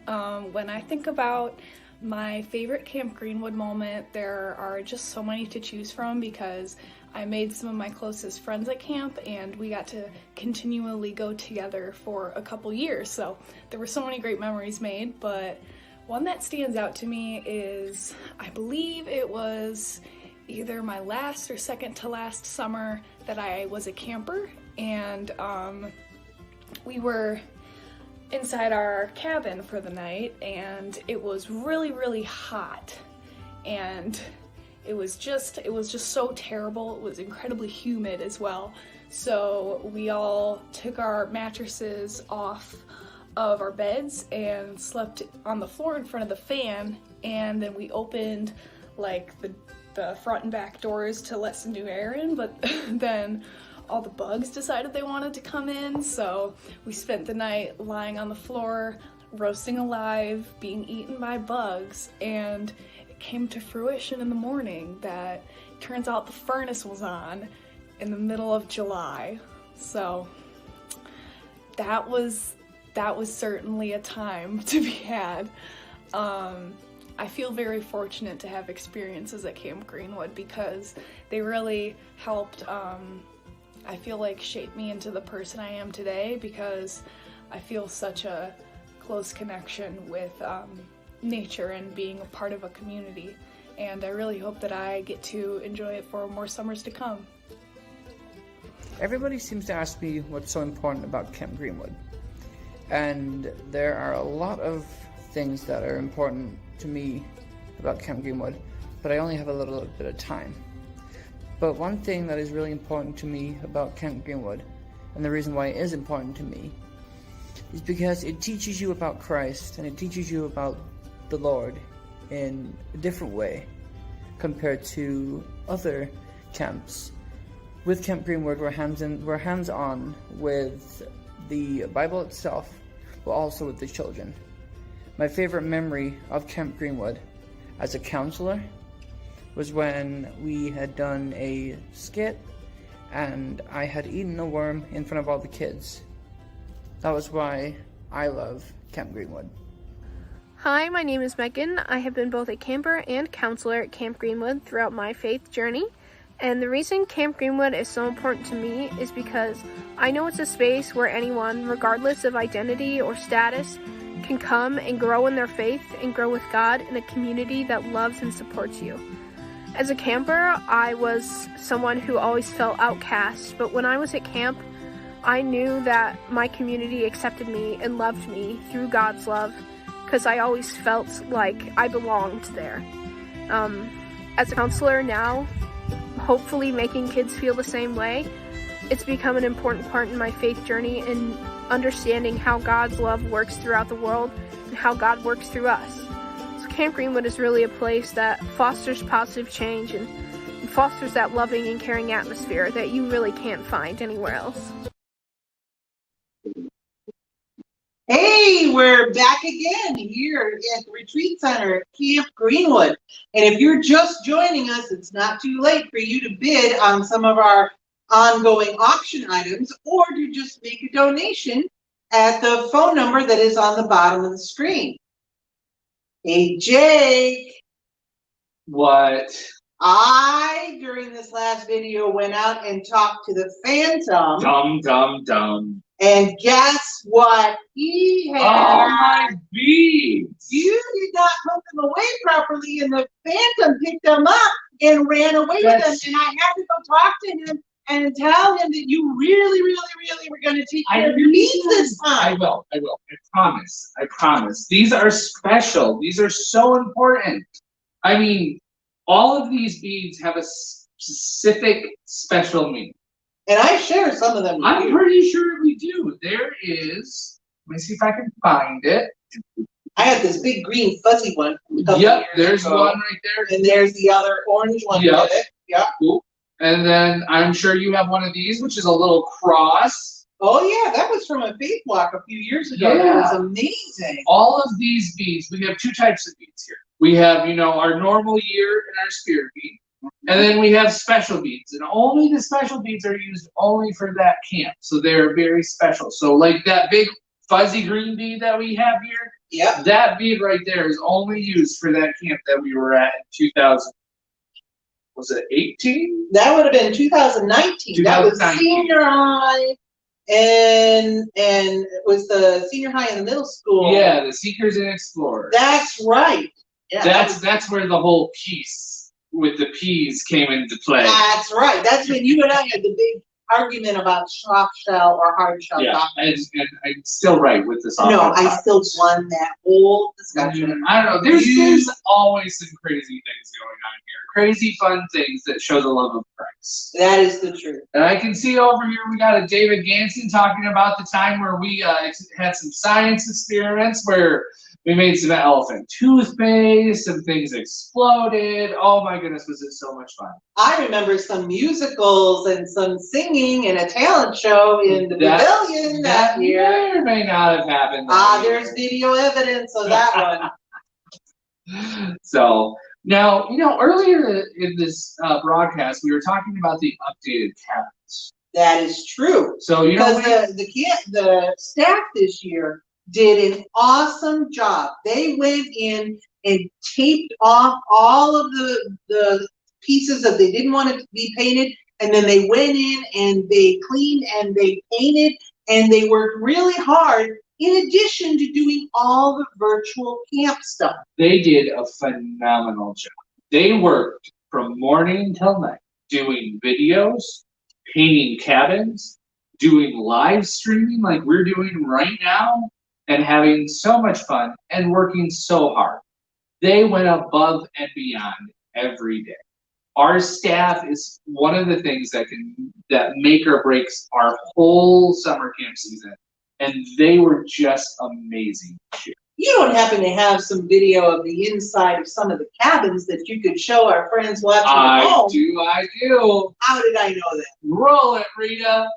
When I think about My favorite Camp Greenwood moment, there are just so many to choose from because I made some of my closest friends at camp and we got to continually go together for a couple years. So there were so many great memories made, but one that stands out to me is, I believe it was either my last or second to last summer that I was a camper, and we were inside our cabin for the night, and it was really, really hot, and it was just so terrible. It was incredibly humid as well. So we all took our mattresses off of our beds and slept on the floor in front of the fan, and then we opened like the front and back doors to let some new air in, but then all the bugs decided they wanted to come in, so we spent the night lying on the floor, roasting alive, being eaten by bugs, and it came to fruition in the morning that turns out the furnace was on in the middle of July. So that was certainly a time to be had. I feel very fortunate to have experiences at Camp Greenwood because they really helped, I feel like, shape me into the person I am today, because I feel such a close connection with nature and being a part of a community, and I really hope that I get to enjoy it for more summers to come. Everybody seems to ask me what's so important about Camp Greenwood, and there are a lot of things that are important to me about Camp Greenwood, but I only have a little bit of time. But one thing that is really important to me about Camp Greenwood, and the reason why it is important to me, is because it teaches you about Christ, and it teaches you about the Lord in a different way compared to other camps. With Camp Greenwood, we're hands-on with the Bible itself, but also with the children. My favorite memory of Camp Greenwood as a counselor was when we had done a skit and I had eaten a worm in front of all the kids. That was why I love Camp Greenwood. Hi, my name is Megan. I have been both a camper and counselor at Camp Greenwood throughout my faith journey. And the reason Camp Greenwood is so important to me is because I know it's a space where anyone, regardless of identity or status, can come and grow in their faith and grow with God in a community that loves and supports you. As a camper, I was someone who always felt outcast, but when I was at camp, I knew that my community accepted me and loved me through God's love, because I always felt like I belonged there. As a counselor now, hopefully making kids feel the same way, it's become an important part in my faith journey in understanding how God's love works throughout the world and how God works through us. So Camp Greenwood is really a place that fosters positive change and fosters that loving and caring atmosphere that you really can't find anywhere else. Hey, we're back again here at the Retreat Center at Camp Greenwood. And if you're just joining us, it's not too late for you to bid on some of our ongoing auction items, or to just make a donation at the phone number that is on the bottom of the screen. Hey, Jake. What? During this last video, went out and talked to the Phantom. Dumb. And guess what? He had. Oh, my beads! You did not put them away properly, and the Phantom picked them up and ran away with them. And I had to go talk to him and tell him that you really were going to take care of your beads this time. I will. I promise. These are special. These are so important. I mean, all of these beads have a specific special meaning. And I share some of them with I'm you. pretty sure we do. There is, let me see if I can find it. I had this big green fuzzy one. Yep, there's one right there. And there's the other orange one with it. Yep. Cool. And then I'm sure you have one of these, which is a little cross. Oh yeah, that was from a faith walk a few years ago. Yeah. That was amazing. All of these beads, we have two types of beads here. We have, our normal year and our spirit bead. And then we have special beads, and only the special beads are used only for that camp. So they're very special. So like that big fuzzy green bead that we have here. Yep. That bead right there is only used for that camp that we were at in 2000. Was it 18? That would have been 2019. That was senior high, and it was the senior high and the middle school. Yeah, the Seekers and Explorers. That's right. Yeah, that's where the whole piece with the peas came into play. That's right. That's when you and I had the big argument about soft shell or hard shell. Yeah, and I'm still right with this. No, I still won that whole discussion. I don't know. There's always some crazy things going on here. Crazy fun things that show the love of Christ. That is the truth. And I can see over here we got a David Ganson talking about the time where we had some science experiments where we made some elephant toothpaste, some things exploded. Oh my goodness, was it so much fun. I remember some musicals and some singing and a talent show in the pavilion that year. May or may not have happened. There's video evidence of that one. So, now, earlier in this broadcast, we were talking about the updated cabins. That is true. So, because the staff this year did an awesome job. They went in and taped off all of the pieces that they didn't want it to be painted, and then they went in and they cleaned and they painted, and they worked really hard in addition to doing all the virtual camp stuff. They did a phenomenal job. They worked from morning till night doing videos, painting cabins, doing live streaming like we're doing right now, and having so much fun and working so hard. They went above and beyond every day. Our staff is one of the things that make or breaks our whole summer camp season. And they were just amazing this year. You don't happen to have some video of the inside of some of the cabins that you could show our friends watching at home? I do. How did I know that? Roll it, Rita.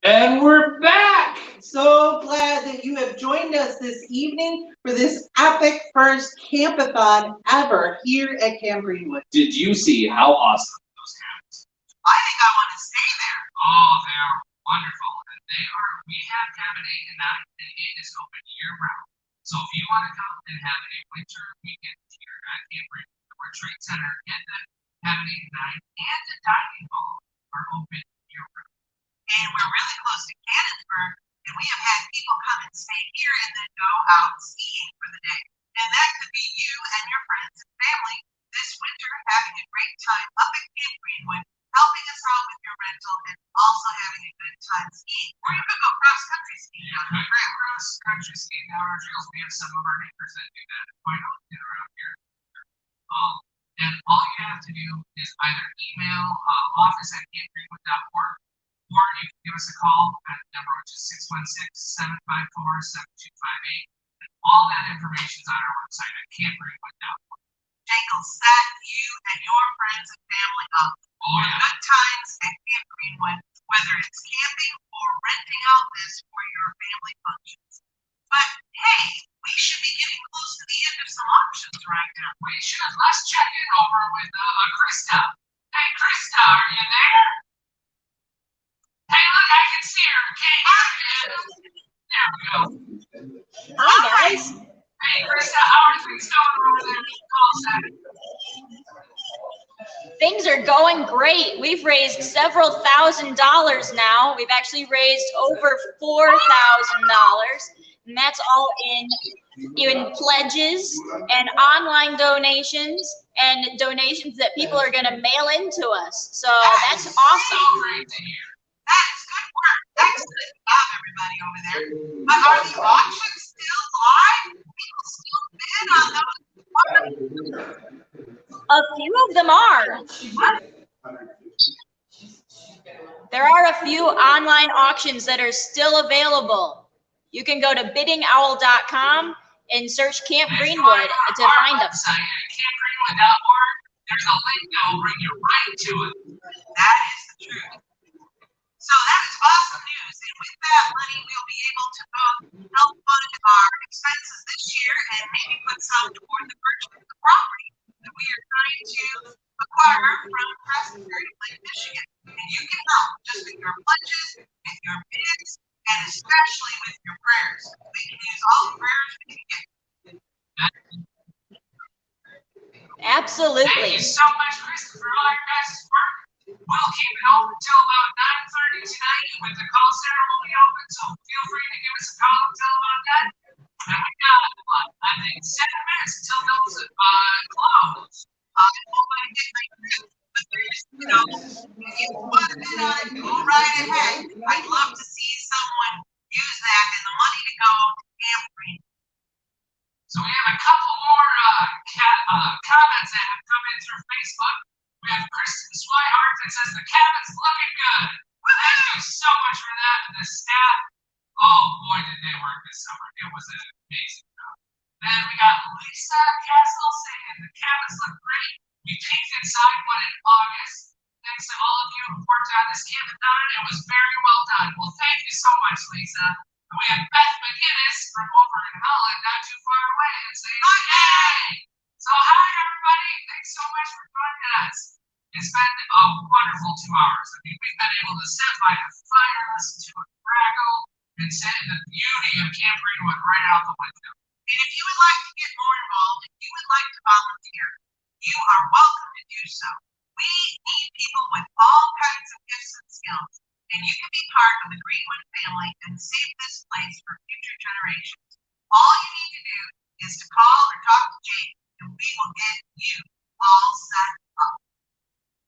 And we're back! So glad that you have joined us this evening for this epic first Campathon ever here at Camp Greenwood. Did you see how awesome those cabins? I think I want to stay there. Oh, they're wonderful. And we have cabin 8 and 9, and it is open year round. So if you want to come and have a winter weekend here at Camp Greenwood, the Retreat Center and the cabin 8 and 9 and the dining hall are open year round. And we're really close to Cannonsburg, and we have had people come and stay here and then go out skiing for the day. And that could be you and your friends and family this winter having a great time up at Camp Greenwood, helping us out with your rental and also having a good time skiing. Or you could go cross-country skiing down here. Cross-country skiing down our trails. We have some of our neighbors that do that quite often around here. And all you have to do is either email office@campgreenwood.org, or you can give us a call at the number, which is 616-754-7258. And all that information is on our website at campgreenwood.org. Jake will set you and your friends and family up for good times at Camp Greenwood, whether it's camping or renting out this for your family functions. But hey, we should be getting close to the end of some options right now. We should. Let's check in over with Krista. Hey, Krista, are you there? Hey, look, I can see her. Okay, there we go. Hi, guys. Hey, Krista, how are things going over there at the call center? Things are going great. We've raised several $1,000s now. We've actually raised over $4,000, and that's all in pledges and online donations and donations that people are going to mail into us. So that's awesome. That is good work. Excellent job, everybody over there. But are the auctions still live? People still bid on those? A few of them are. There are a few online auctions that are still available. You can go to biddingowl.com and search Camp Greenwood to find them. Campgreenwood.org. There's a link that will bring you right to it. That is the truth. So that is awesome news. And with that money, we'll be able to help fund our expenses this year and maybe put some toward the purchase of the property that we are trying to acquire from Presbyterian Lake, Michigan. And you can help just with your pledges, with your bids, and especially with your prayers. We can use all the prayers we can get. Absolutely. Thank you so much, Krista, for all your guys' work. We'll keep it open until about 9:30 tonight when the call center will be open, so feel free to give us a call until about that. And we got, I think 7 minutes until those close. I don't want to get my grip, but there's, if you want to bid on it, go right ahead. I'd love to see someone use that and the money to go to Camp Green. So we have a couple more comments that have come in through Facebook. We have Kristen Swihart that says the cabin's looking good. Well, thank you so much for that. And the staff, oh boy, did they work this summer. It was an amazing job. Then we got Lisa Castle saying the cabins look great. We peeked inside one in August. Thanks to all of you who worked on this Campathon. It was very well done. Well, thank you so much, Lisa. And we have Beth McGinnis from over in Holland, not too far away, and saying, yay! So hi, everybody. Thanks so much for joining us. It's been a wonderful 2 hours. I mean, we've been able to sit by a fire, listen to a crackle, and sit in the beauty of Camp Greenwood right out the window. And if you would like to get more involved, if you would like to volunteer, you are welcome to do so. We need people with all kinds of gifts and skills, and you can be part of the Greenwood family and save this place for future generations. All you need to do is to call or talk to Jake, and we will get you all set up.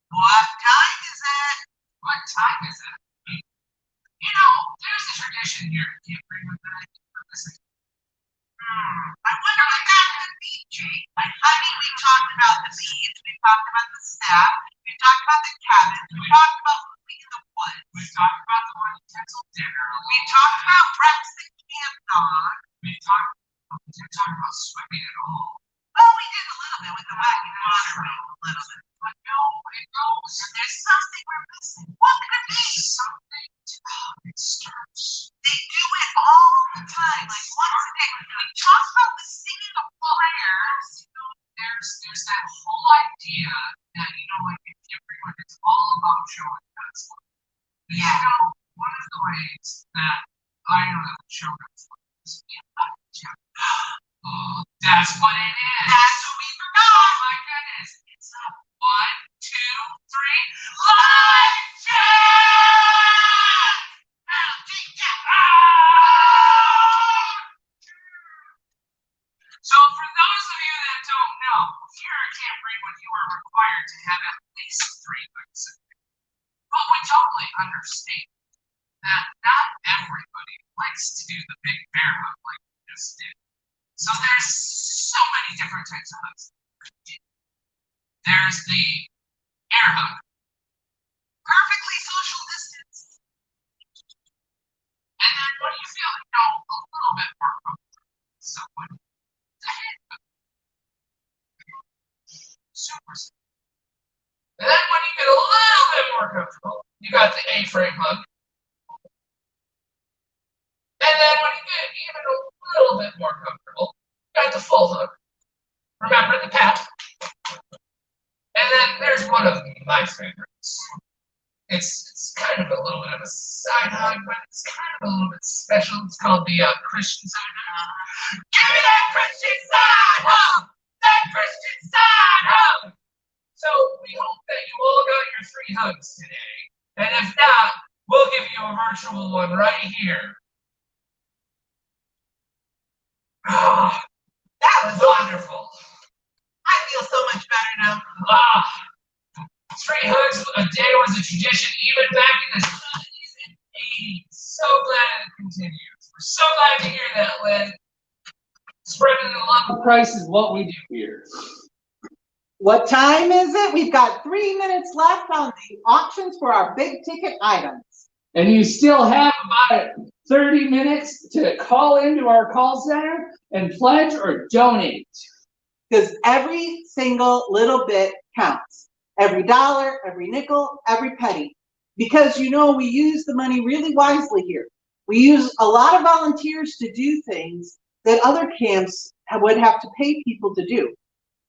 What time is it? What time is it? You know, there's a tradition here at Camp Greenwood that I think we're missing. I wonder what that could be, Jake. I mean, we talked about the beads, we talked about the staff, we talked about the cabins, we talked about moving in the woods. We talked about the one utensil dinner. We talked about Rex the camp dog. We didn't talk about swimming at all. Well, we did a little bit with the wagon water wheel, a little bit. But no, it goes. There's something we're missing. What could it be? Something. It's showing that's fun. You know, one of the ways that I know that children's fun is oh, that's what it is. That's what we forgot. Oh my goodness. It's a 1, 2, 3, live chat! So for those of you that don't know, here at Camp Greenwood, you are required to have at least 3 hugs a day. But we totally understand that not everybody likes to do the big bear hug like we just did. So there's so many different types of hugs. There's the air hug. Perfectly social distance. And then when you feel, you know, a little bit more comfortable with someone, the hand hug. Super simple. And then when you get a little bit more comfortable, you got the A-frame hug. And then when you get even a little bit more comfortable, you got the full hug. Remember the pat. And then there's one of my favorites. It's kind of a little bit of a side hug, but it's kind of a little bit special. It's called the Christian side hug. Give me that Christian side hug! That Christian side hug! So we hope that you all got your 3 hugs today. And if not, we'll give you a virtual one right here. Oh, that was wonderful. I feel so much better now. 3 hugs a day was a tradition even back in the 70s and 80s. So glad it continues. We're so glad to hear that, Lynn. Spreading the love of Christ is what we do here. What time is it? We've got 3 minutes left on the auctions for our big ticket items. And you still have about 30 minutes to call into our call center and pledge or donate. Because every single little bit counts. Every dollar, every nickel, every penny. Because you know we use the money really wisely here. We use a lot of volunteers to do things that other camps would have to pay people to do.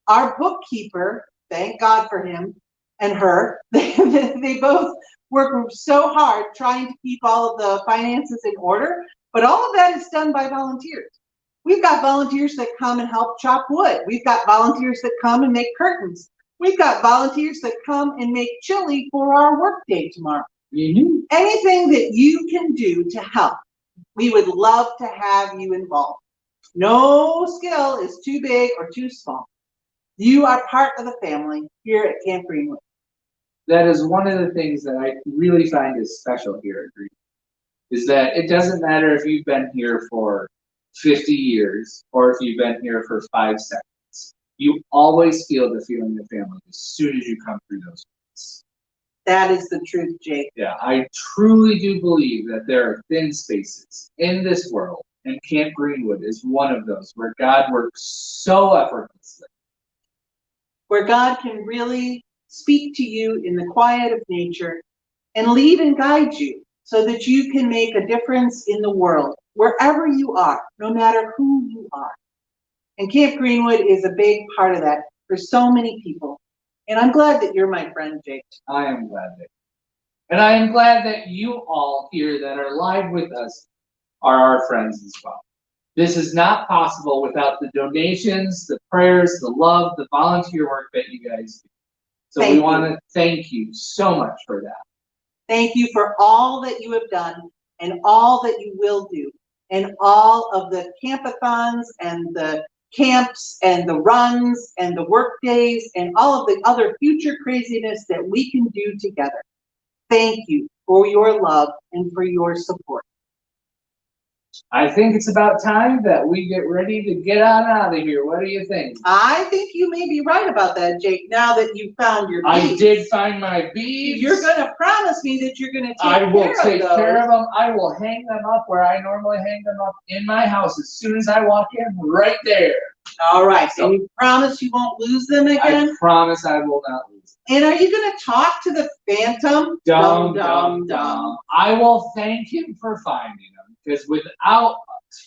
Our bookkeeper, thank God for him and her, they both work so hard trying to keep all of the finances in order, but all of that is done by volunteers. We've got volunteers that come and help chop wood. We've got volunteers that come and make curtains. We've got volunteers that come and make chili for our work day tomorrow. Mm-hmm. Anything that you can do to help, we would love to have you involved. No skill is too big or too small. You are part of the family here at Camp Greenwood. That is one of the things that I really find is special here at Greenwood, is that it doesn't matter if you've been here for 50 years or if you've been here for 5 seconds. You always feel the feeling of family as soon as you come through those gates. That is the truth, Jake. Yeah, I truly do believe that there are thin spaces in this world, and Camp Greenwood is one of those where God works so effortlessly. Where God can really speak to you in the quiet of nature and lead and guide you so that you can make a difference in the world, wherever you are, no matter who you are. And Camp Greenwood is a big part of that for so many people. And I'm glad that you're my friend, Jake. I am glad that. And I am glad that you all here that are live with us are our friends as well. This is not possible without the donations, the prayers, the love, the volunteer work that you guys do. So we want to thank you so much for that. Thank you for all that you have done and all that you will do, and all of the campathons and the camps and the runs and the work days and all of the other future craziness that we can do together. Thank you for your love and for your support. I think it's about time that we get ready to get on out of here. What do you think? I think you may be right about that, Jake, now that you found your beads. I did find my beads. You're going to promise me that you're going to take care of those. I will take care of them. I will hang them up where I normally hang them up in my house as soon as I walk in, right there. All right. So, and you promise you won't lose them again? I promise I will not lose them. And are you going to talk to the Phantom? Dum. I will thank him for finding them, because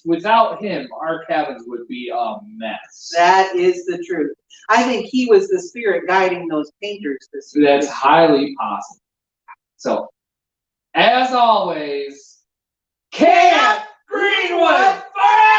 without him, our cabins would be a mess. That is the truth. I think he was the spirit guiding those painters this year. That's highly possible. So, as always, Camp Greenwood forever!